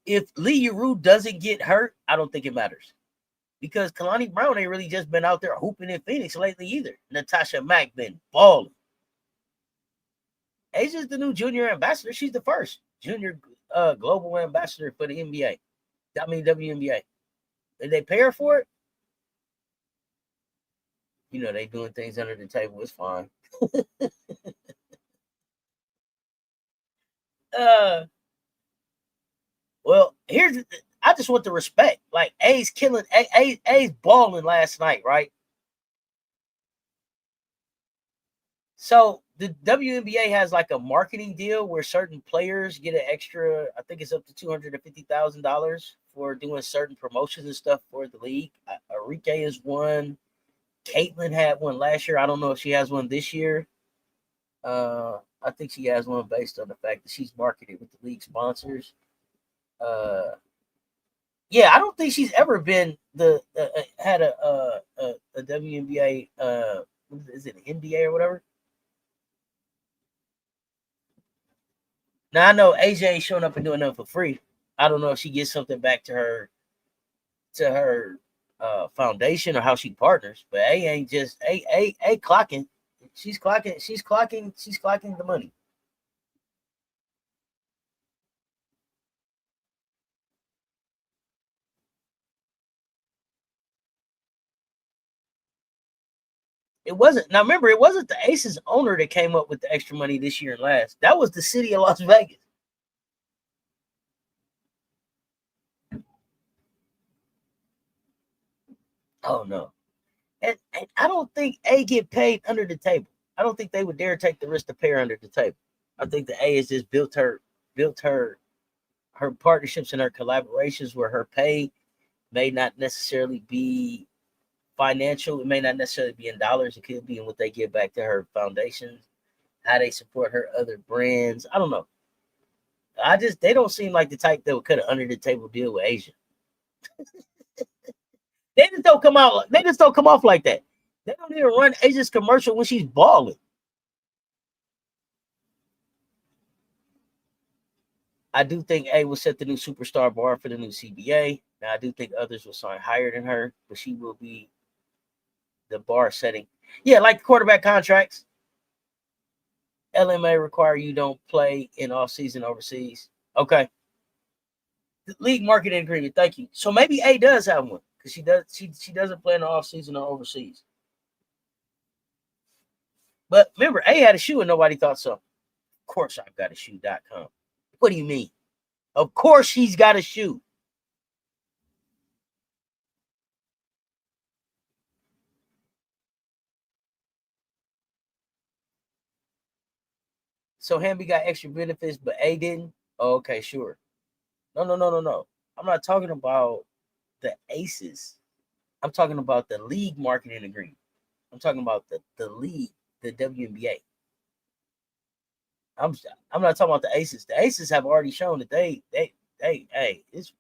If Lee Rue doesn't get hurt, I don't think it matters. Because Kalani Brown ain't really just been out there hooping in Phoenix lately either. Natasha Mack been balling. Asia's the new junior ambassador. She's the first junior global ambassador for the NBA. I mean WNBA. Did they pay her for it? You know, they doing things under the table. It's fine. Well, I just want the respect. Like A's killing A's balling last night, right? So the WNBA has like a marketing deal where certain players get an extra, I think it's up to $250,000 for doing certain promotions and stuff for the league. Enrique is one. Caitlin had one last year. I don't know if she has one this year. I think she has one based on the fact that she's marketed with the league sponsors. Yeah, I don't think she's ever been had a WNBA. Is it an NBA or whatever? Now I know AJ ain't showing up and doing nothing for free. I don't know if she gets something back to her foundation or how she partners, but A ain't just A clocking. She's clocking the money. It wasn't, now remember, it wasn't the Aces owner that came up with the extra money this year and last. That was the city of Las Vegas. Oh no. And I don't think A get paid under the table. I don't think they would dare take the risk to pay her under the table. I think the A has just built her partnerships and her collaborations where her pay may not necessarily be financial. It may not necessarily be in dollars. It could be in what they give back to her foundations, how they support her other brands. I don't know. They don't seem like the type that would cut an under the table deal with Asia. They just don't come out. They just don't come off like that. They don't even run Asia's commercial when she's balling. I do think A will set the new superstar bar for the new CBA. Now I do think others will sign higher than her, but she will be the bar setting. Yeah, like the quarterback contracts. LMA require you don't play in off season overseas. Okay. The league marketing agreement. Thank you. So maybe A does have one because she doesn't play in the off season or overseas. But remember, A had a shoe and nobody thought so. Of course I've got a shoe.com. What do you mean? Of course she's got a shoe. So Hamby got extra benefits, but A didn't? Oh, okay, sure. No. I'm not talking about the Aces. I'm talking about the league marketing agreement. I'm talking about the league, the WNBA. I'm I'm not talking about the Aces. The Aces have already shown that hey, it's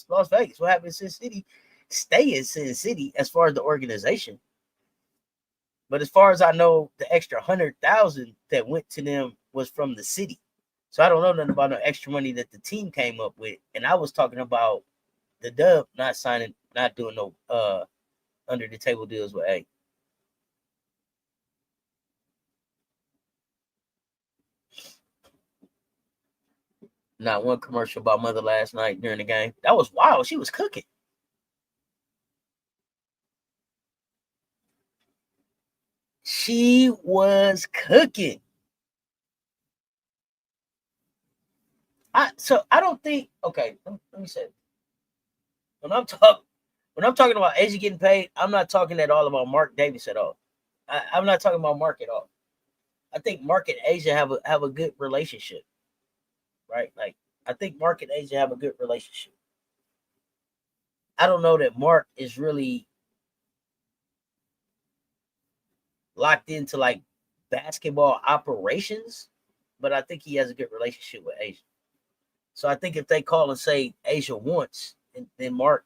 Las Vegas. What happened in Sin City? Stay in Sin City as far as the organization. But as far as I know, the extra 100,000 that went to them was from the city. So I don't know nothing about no extra money that the team came up with. And I was talking about the Dub not doing no under the table deals with A. Not one commercial about mother last night during the game. That was wild. She was cooking. she was cooking. So I don't think. Okay, let me say. When I'm talking about Asia getting paid, I'm not talking at all about Mark Davis at all. I'm not talking about Mark at all. I think Mark and Asia have a good relationship, right? Like I think Mark and Asia have a good relationship. I don't know that Mark is really locked into like basketball operations, but I think he has a good relationship with Asia. So I think if they call and say Asia wants, and then Mark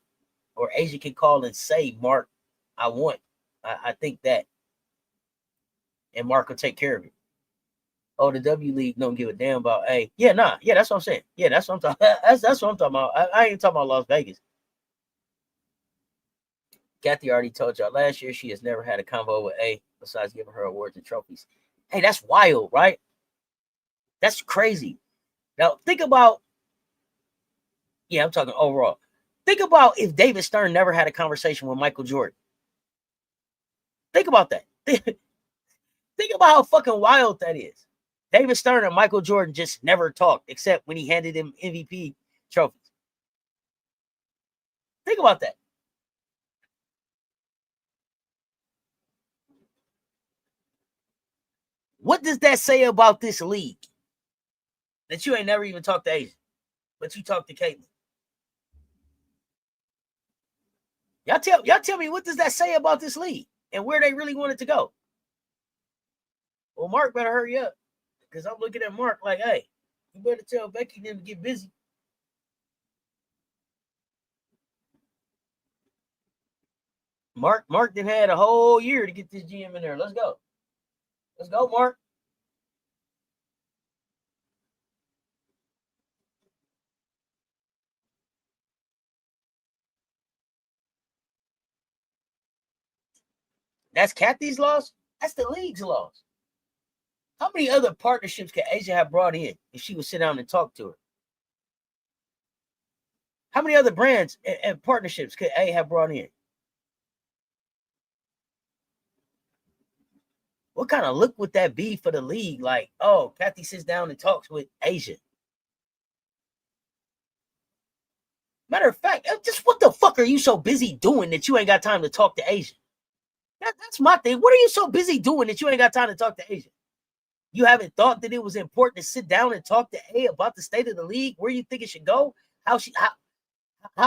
or Asia can call and say, Mark, I want. I think that. And Mark will take care of it. Oh, the W League don't give a damn about A. Yeah, nah. Yeah, that's what I'm saying. Yeah, that's what I'm talking. That's what I'm talking about. I ain't talking about Las Vegas. Kathy already told y'all last year she has never had a convo with A besides giving her awards and trophies. Hey, that's wild, right? That's crazy. Now think about. Yeah, I'm talking overall. Think about if David Stern never had a conversation with Michael Jordan. Think about that. Think about how fucking wild that is. David Stern and Michael Jordan just never talked except when he handed him MVP trophies. Think about that. What does that say about this league? That you ain't never even talked to Asia, but you talked to Caitlin. Y'all tell me, what does that say about this league and where they really want it to go? Well, Mark better hurry up because I'm looking at Mark like, hey, you better tell Becky them to get busy. Mark then had a whole year to get this GM in there. Let's go. Let's go, Mark. That's Kathy's loss. That's the league's loss. How many other partnerships could Asia have brought in if she would sit down and talk to her? How many other brands and partnerships could A have brought in? What kind of look would that be for the league? Like, oh, Kathy sits down and talks with Asia. Matter of fact, just what the fuck are you so busy doing that you ain't got time to talk to Asia? That's my thing. What are you so busy doing that you ain't got time to talk to Asia? You haven't thought that it was important to sit down and talk to A about the state of the league, where you think it should go, how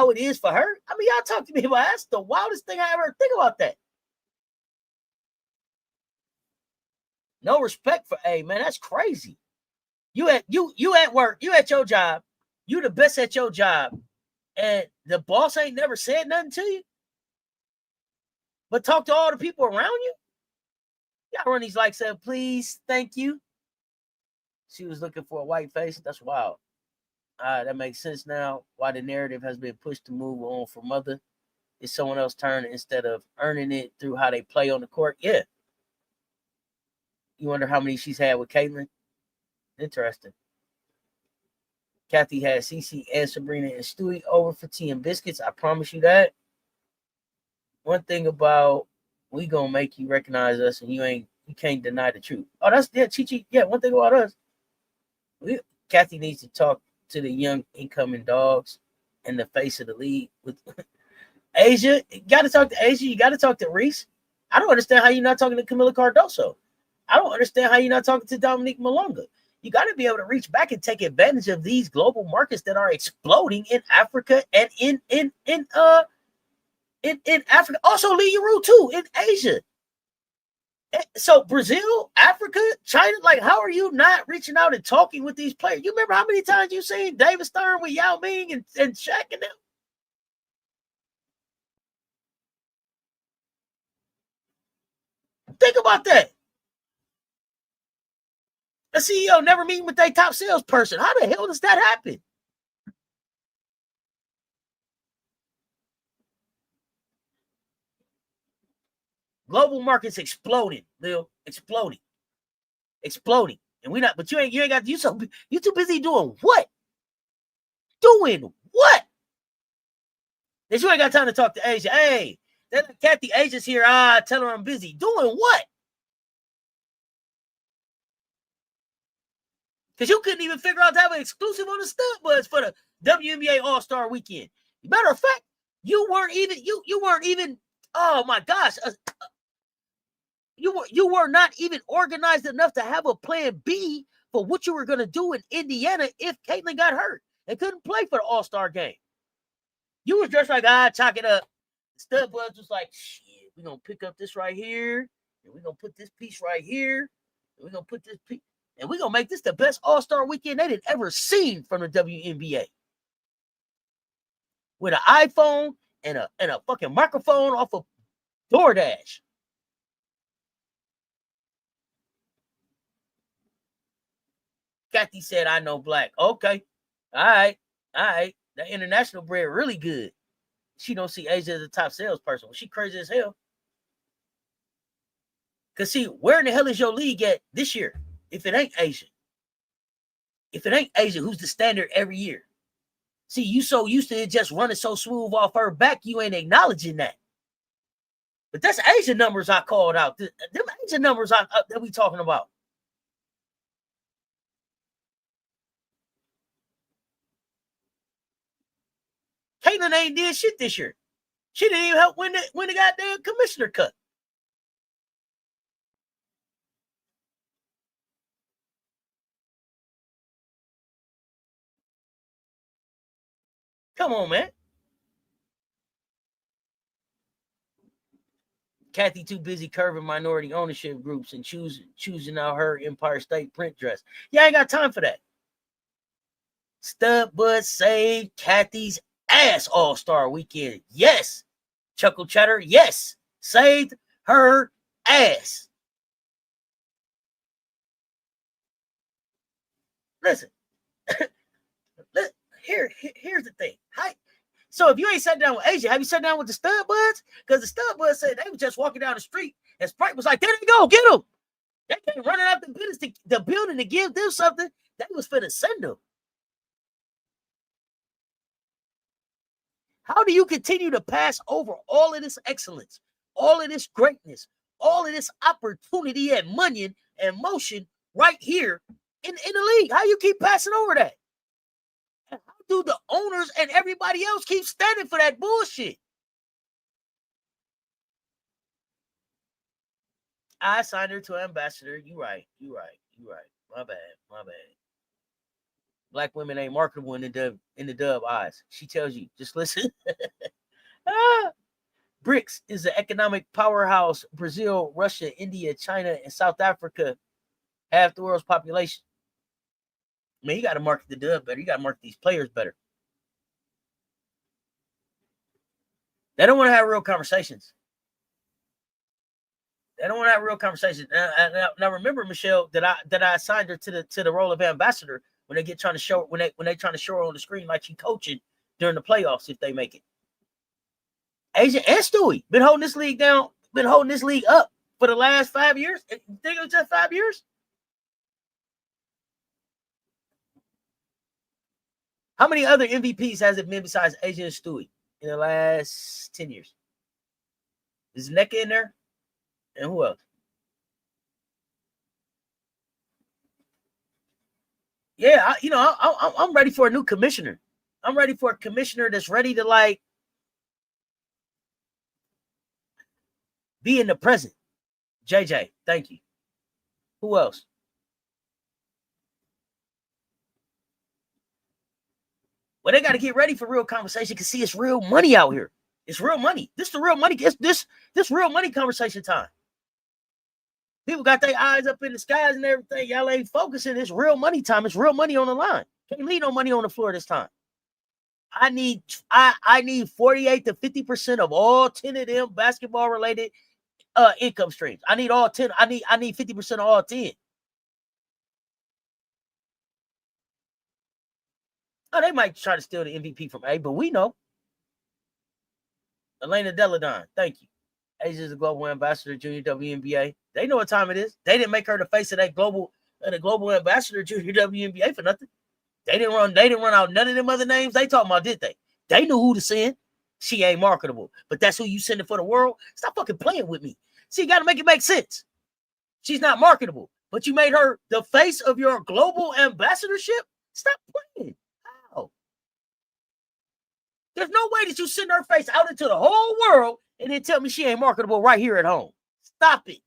it is for her? I mean, y'all talk to me about that's the wildest thing I ever think about that. No respect for A, man. That's crazy. You at work, you at your job, you the best at your job, and the boss ain't never said nothing to you, but talk to all the people around you. Y'all run these like said, please, thank you. She was looking for a white face. That's wild. That makes sense now. Why the narrative has been pushed to move on for mother. Is someone else turn instead of earning it through how they play on the court? Yeah. You wonder how many she's had with Caitlin? Interesting. Kathy had Cece and Sabrina and Stewie over for tea and biscuits. I promise you that. One thing about we gonna make you recognize us, and you can't deny the truth. Oh, that's Chi. Yeah, one thing about us, Kathy needs to talk to the young incoming dogs and the face of the league with Asia. You got to talk to Asia. You got to talk to Reese. I don't understand how you're not talking to Camila Cardoso. I don't understand how you're not talking to Dominique Malonga. You got to be able to reach back and take advantage of these global markets that are exploding in Africa and in Africa. Also, Lee Rule too in Asia. So Brazil, Africa, China, like how are you not reaching out and talking with these players? You remember how many times you seen David Stern with Yao Ming and Shaq and them? Think about that. A CEO never meeting with their top salesperson. How the hell does that happen? Global markets exploding, Lil. Exploding. And we not, but you ain't got you too busy doing what? Doing what? That you ain't got time to talk to Asia. Hey, that Kathy Asia's here. Tell her I'm busy. Doing what? Because you couldn't even figure out to have an exclusive on the Stud Buds for the WNBA All-Star Weekend. Matter of fact, you weren't even. Oh my gosh, you were not even organized enough to have a plan B for what you were going to do in Indiana if Caitlin got hurt and couldn't play for the All-Star game. You was just like, chalk it up. The Stud Buds was like, shit, we're going to pick up this right here, and we're going to put this piece right here, and we're going to put this piece, and we're going to make this the best All-Star weekend they had ever seen from the WNBA. With an iPhone and a fucking microphone off of DoorDash. Kathy said, I know black. Okay. All right. That international bread really good. She don't see Asia as a top salesperson. Well, she crazy as hell. Because see, where in the hell is your league at this year? If it ain't Asia. If it ain't Asia, who's the standard every year? See, you so used to it just running so smooth off her back, you ain't acknowledging that. But that's Asia numbers I called out. Them Asia numbers that we talking about. Caitlin ain't did shit this year. She didn't even help win the goddamn commissioner cut. Come on, man. Kathy too busy curving minority ownership groups and choosing out her Empire State print dress. Yeah, I ain't got time for that. Stud Bud saved Kathy's ass All-Star weekend. Yes. Chuckle Chatter. Yes. Saved her ass. Listen. Here's the thing. So if you ain't sat down with Asia, have you sat down with the Stud Buds? Because the Stud Buds said they were just walking down the street and Sprite was like, there they go, get them. They came running out the building to give them something. They was finna send them. How do you continue to pass over all of this excellence, all of this greatness, all of this opportunity and money and motion right here in the league? How you keep passing over that? And how do the owners and everybody else keep standing for that bullshit? I signed her to ambassador. You right. My bad. Black women ain't marketable in the dub eyes. She tells you, just listen. BRICS is the economic powerhouse. Brazil, Russia, India, China, and South Africa, half the world's population. Man, you got to market the dub better. You got to market these players better. They don't want to have real conversations. Now remember, Michelle, that I assigned her to the role of ambassador when they trying to show her on the screen like she coaching during the playoffs if they make it. Asia and Stewie been holding this league down, been holding this league up for the last 5 years. You think it was just 5 years? How many other MVPs has it been besides Asia and Stewie in the last 10 years? Is NECA in there? And who else? Yeah, I'm ready for a new commissioner. I'm ready for a commissioner that's ready to like be in the present. JJ, thank you. Who else? Well, they got to get ready for real conversation because see, it's real money out here. It's real money. This is the real money. It's this real money conversation time. People got their eyes up in the skies and everything. Y'all ain't focusing. It's real money time. It's real money on the line. Can't leave no money on the floor this time. I need 48 to 50% of all 10 of them basketball related income streams. I need all 10. I need 50% of all 10. Oh, they might try to steal the MVP from A, but we know. Elena Deladon, thank you. Asia's a global ambassador, junior WNBA. They know what time it is. They didn't make her the face of that global ambassador, junior WNBA for nothing. They didn't run out none of them other names they talking about, did they? They knew who to send. She ain't marketable, but that's who you sending for the world. Stop fucking playing with me. See, you got to make it make sense. She's not marketable, but you made her the face of your global ambassadorship? Stop playing. How? There's no way that you send her face out into the whole world and then tell me she ain't marketable right here at home. Stop it.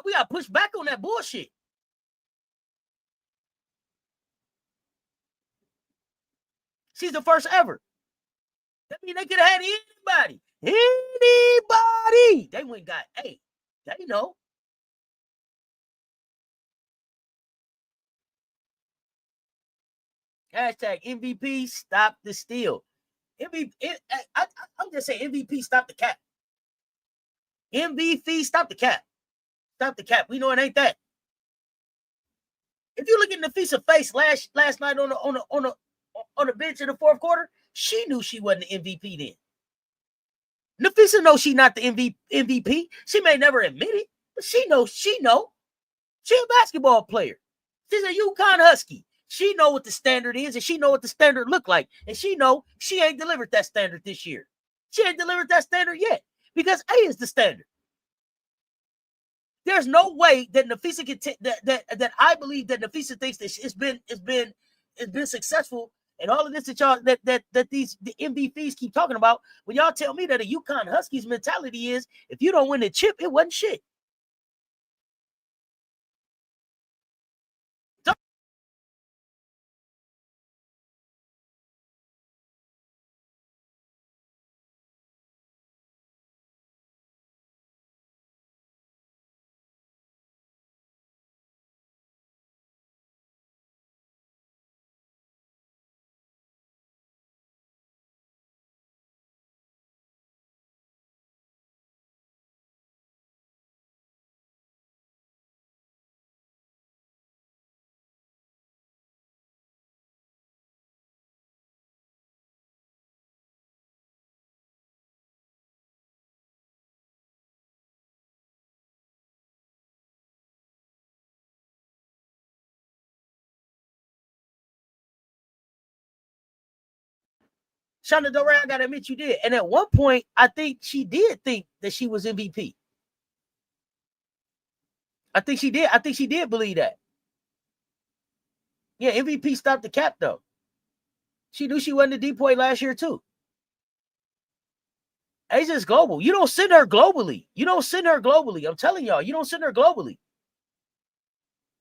We got to push back on that bullshit. She's the first ever. That means they could have had anybody. Anybody. They went got, hey, they know. Hashtag MVPhee, stop the steal. I'm just saying MVPhee, stop the cap. MVPhee, stop the cap. Stop the cap. We know it ain't that. If you look at Nafisa's face last night on the bench in the fourth quarter, she knew she wasn't the MVP then. Nafisa knows she's not the MVP. She may never admit it, but she knows. She a basketball player. She's a UConn Husky. She know what the standard is, and she know what the standard look like. And she know she ain't delivered that standard this year. She ain't delivered that standard yet because A is the standard. There's no way that Nafisa can that I believe that Nafisa thinks that it's been successful and all of this that y'all that these the MVPhees keep talking about. When y'all tell me that a UConn Huskies mentality is if you don't win the chip, it wasn't shit. Shonda Doré, I gotta admit you did. And at one point, I think she did think that she was MVP. I think she did. I think she did believe that. Yeah, MVP stopped the cap though. She knew she wasn't the depoy last year too. Asia's global. You don't send her globally. You don't send her globally. I'm telling y'all, you don't send her globally.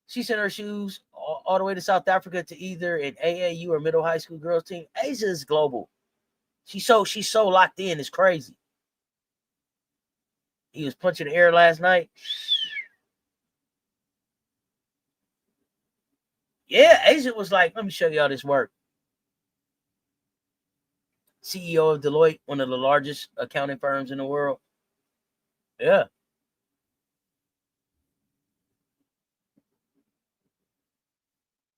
She sent her shoes all the way to South Africa to either an AAU or middle high school girls team. Asia's global. She's so locked in. It's crazy. He was punching the air last night. Yeah, Asia was like, let me show y'all this work. CEO of Deloitte, one of the largest accounting firms in the world. Yeah.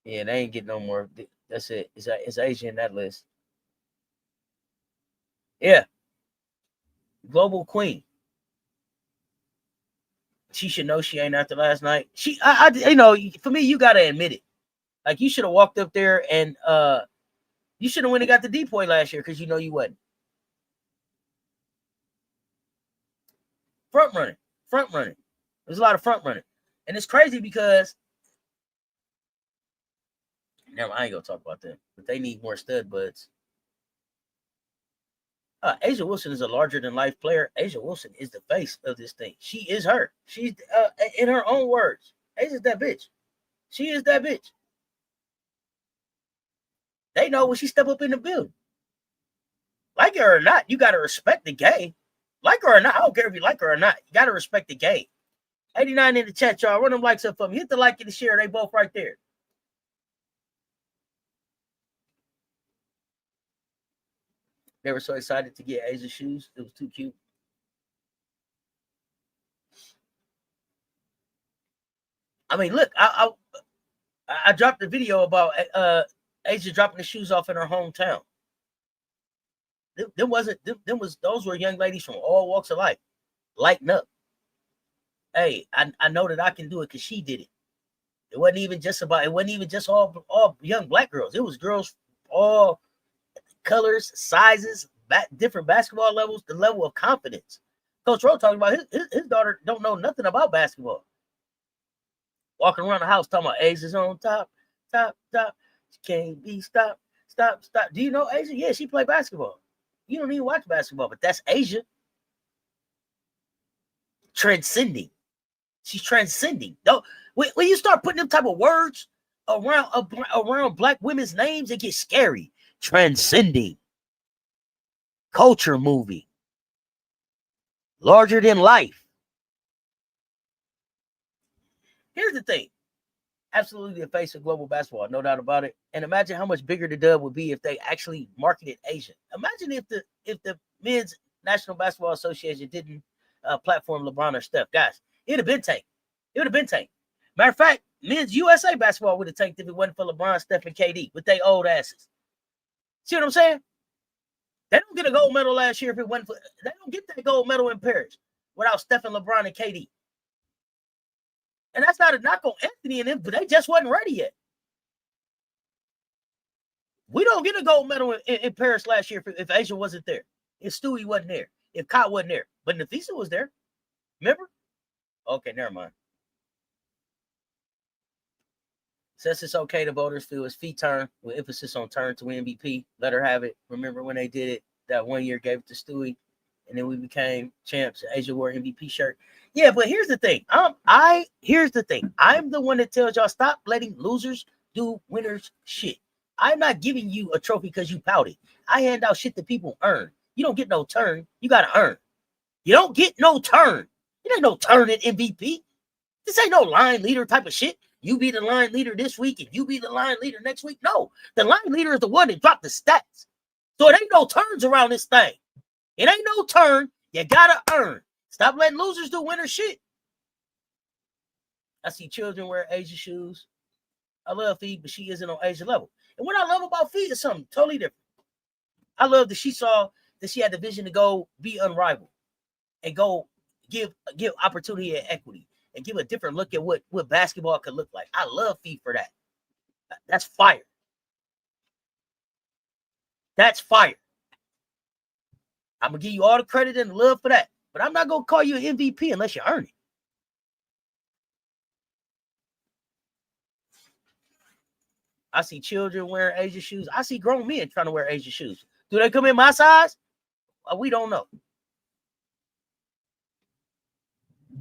Yeah, they ain't getting no more. That's it. It's Asia in that list. Yeah. Global queen. She should know she ain't after last night. For me, you gotta admit it. Like you should have walked up there and you should have went and got the depoy last year because you know you wasn't. Front running. There's a lot of front running, and it's crazy because. Never, I ain't gonna talk about them, but they need more stud buds. Asia Wilson is a larger than life player. Asia Wilson is the face of this thing. She is her. She's in her own words. Asia's that bitch. She is that bitch. They know when she step up in the building. Like her or not, you gotta respect the game. Like her or not, I don't care if you like her or not. You gotta respect the game. 89 in the chat, y'all. Run them likes up for me. Hit the like and the share. They both right there. They were so excited to get Asia shoes. It was too cute. I mean, look, I dropped a video about Asia dropping the shoes off in her hometown. Those were young ladies from all walks of life, lighting up. Hey, I know that I can do it because she did it. It wasn't even just all young black girls. It was girls all colors, sizes, different basketball levels, the level of confidence. Coach Rowe talking about his daughter don't know nothing about basketball. walking around the house talking about Asia's on top. She can't be stopped. Do you know Asia? Yeah, she played basketball. You don't even watch basketball, but that's Asia. Transcending. She's transcending. No, when you start putting them type of words around black women's names, it gets scary. Transcending. Culture movie. Larger than life. Here's the thing. Absolutely the face of global basketball, no doubt about it. And imagine how much bigger the dub would be if they actually marketed Asia. Imagine if the Men's National Basketball Association didn't platform LeBron or Steph. Guys, it'd have been tanked. It would have been tanked. Matter of fact, men's USA basketball would have tanked if it wasn't for LeBron, Steph, and KD with their old asses. See what I'm saying? They don't get a gold medal last year if it wasn't for. They don't get that gold medal in Paris without Steph and LeBron and KD. And that's not a knock on Anthony and them, but they just wasn't ready yet. We don't get a gold medal in Paris last year if Asia wasn't there, if Stewie wasn't there, if Kai wasn't there. But Nafisa was there. Remember? Okay, never mind. Says it's okay, the voters feel it's fee turn with emphasis on turn to MVP. Let her have it. Remember when they did it that 1 year, gave it to Stewie, and then we became champs. Asia wore MVP shirt. Yeah, but here's the thing. Here's the thing. I'm the one that tells y'all stop letting losers do winners shit. I'm not giving you a trophy because you pouted. I hand out shit that people earn. You don't get no turn. You gotta earn. You don't get no turn. It ain't no turn at MVP. This ain't no line leader type of shit. You be the line leader this week and you be the line leader next week. No, the line leader is the one that dropped the stats. So it ain't no turns around this thing. It ain't no turn. You gotta earn. Stop letting losers do winner shit. I see children wear Asia shoes. I love Fee, but she isn't on Asia level. And what I love about Fee is something totally different. I love that she saw that she had the vision to go be unrivaled and go give opportunity and equity and give a different look at what basketball could look like. I love Fee for that. That's fire. That's fire. I'm going to give you all the credit and the love for that. But I'm not going to call you an MVP unless you earn it. I see children wearing Asia shoes. I see grown men trying to wear Asia shoes. Do they come in my size? We don't know.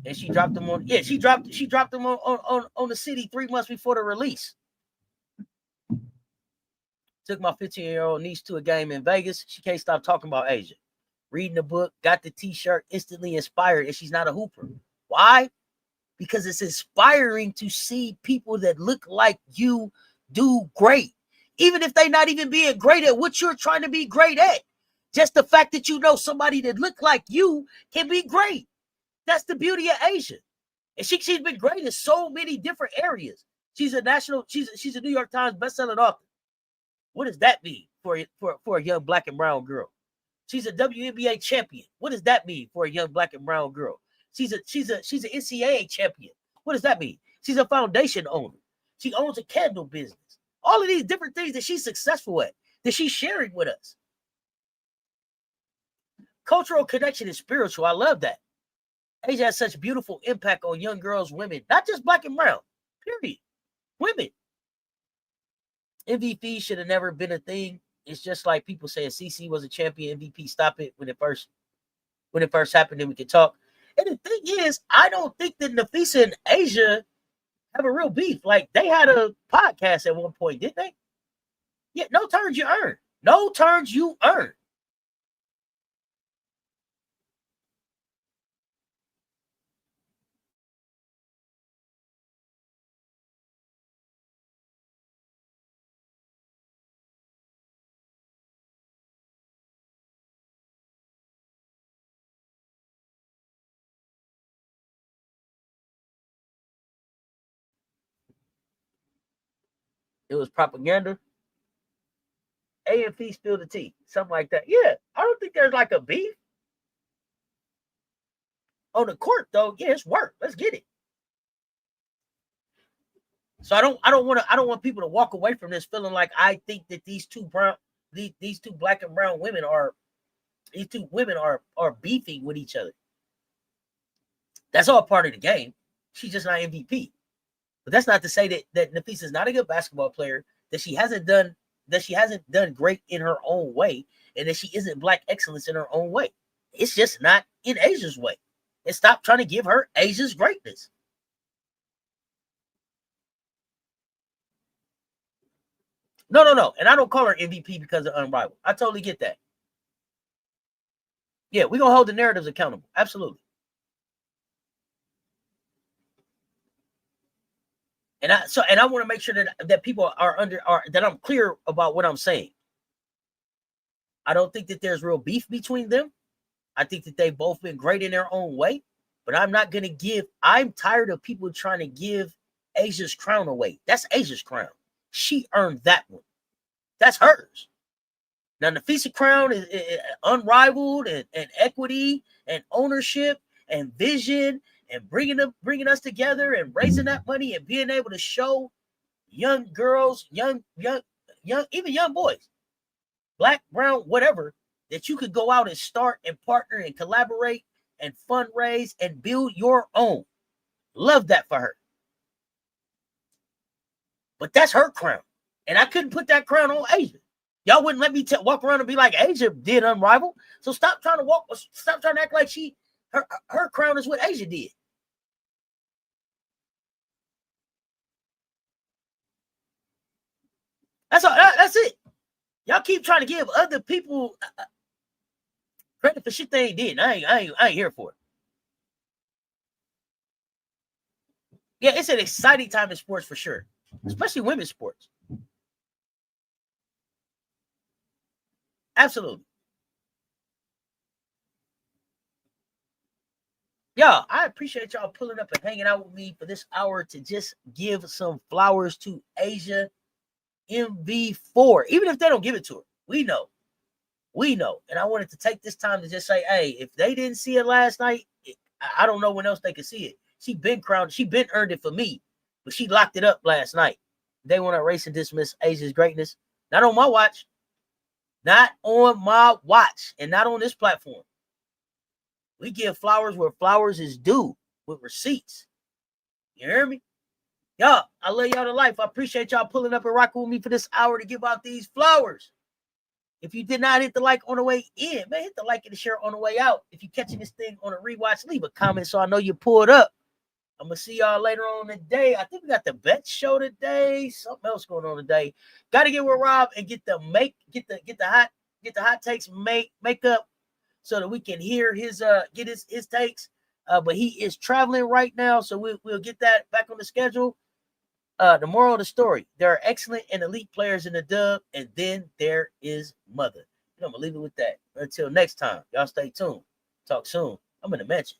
And she dropped them on. Yeah, she dropped them on the city 3 months before the release. Took my 15-year-old niece to a game in Vegas. She can't stop talking about Asia. Reading the book, got the t-shirt, instantly inspired, and she's not a hooper. Why? Because it's inspiring to see people that look like you do great. Even if they're not even being great at what you're trying to be great at. Just the fact that you know somebody that look like you can be great. That's the beauty of Asia. And she's been great in so many different areas. She's a New York Times bestselling author. What does that mean for a young black and brown girl? She's a WNBA champion. What does that mean for a young black and brown girl? She's an NCAA champion. What does that mean? She's a foundation owner. She owns a candle business. All of these different things that she's successful at, that she's sharing with us. Cultural connection is spiritual. I love that. Asia has such beautiful impact on young girls, women, not just black and brown, period. Women. MVPhee should have never been a thing. It's just like people saying CC was a champion, MVP, stop it when it first happened, then we could talk. And the thing is, I don't think that Nafisa and Asia have a real beef. Like, they had a podcast at one point, didn't they? Yeah, no turns you earn. No turns you earn. It was propaganda. A and P spilled the tea. Something like that. Yeah, I don't think there's like a beef. On the court, though, yeah, it's work. Let's get it. So I don't want people to walk away from this feeling like I think that these two black and brown women are beefing with each other. That's all part of the game. She's just not MVP. But that's not to say that Nafisa is not a good basketball player, that she hasn't done great in her own way, and that she isn't black excellence in her own way. It's just not in Asia's way. And stop trying to give her Asia's greatness. No. And I don't call her MVP because of unrivaled. I totally get that. Yeah, we're gonna hold the narratives accountable. Absolutely. And I want to make sure that people are that I'm clear about what I'm saying. I don't think that there's real beef between them. I think that they've both been great in their own way, but I'm tired of people trying to give Asia's crown away. That's Asia's crown. She earned that one. That's hers. Now, Nafisa crown is unrivaled and equity and ownership and vision and bringing us together and raising that money and being able to show young girls, young, even young boys, black, brown, whatever, that you could go out and start and partner and collaborate and fundraise and build your own. Love that for her. But that's her crown. And I couldn't put that crown on Asia. Y'all wouldn't let me walk around and be like, Asia did unrivaled. So stop trying to act like her crown is what Asia did. That's all. That's it. Y'all keep trying to give other people credit for shit they ain't did. I ain't here for it. Yeah, it's an exciting time in sports for sure, especially women's sports. Absolutely. Yeah, I appreciate y'all pulling up and hanging out with me for this hour to just give some flowers to Asia MV4. Even if they don't give it to her, we know. And I wanted to take this time to just say, hey, if they didn't see it last night, I don't know when else they could see it. She been crowned. She been earned it for me, but she locked it up last night. They want to erase and dismiss Asia's greatness. Not on my watch. Not on my watch, and not on this platform. We give flowers where flowers is due, with receipts. You hear me? Y'all, I love y'all to life. I appreciate y'all pulling up and rocking with me for this hour to give out these flowers. If you did not hit the like on the way in, man, hit the like and the share on the way out. If you're catching this thing on a rewatch, leave a comment so I know you pulled up. I'm going to see y'all later on today. I think we got the bet show today. Something else going on today. Got to get with Rob and get the hot takes makeup so that we can hear his takes. But he is traveling right now, so we'll get that back on the schedule. The moral of the story: there are excellent and elite players in the dub, and then there is mother. I'm gonna leave it with that. Until next time, y'all stay tuned. Talk soon. I'm in the mention.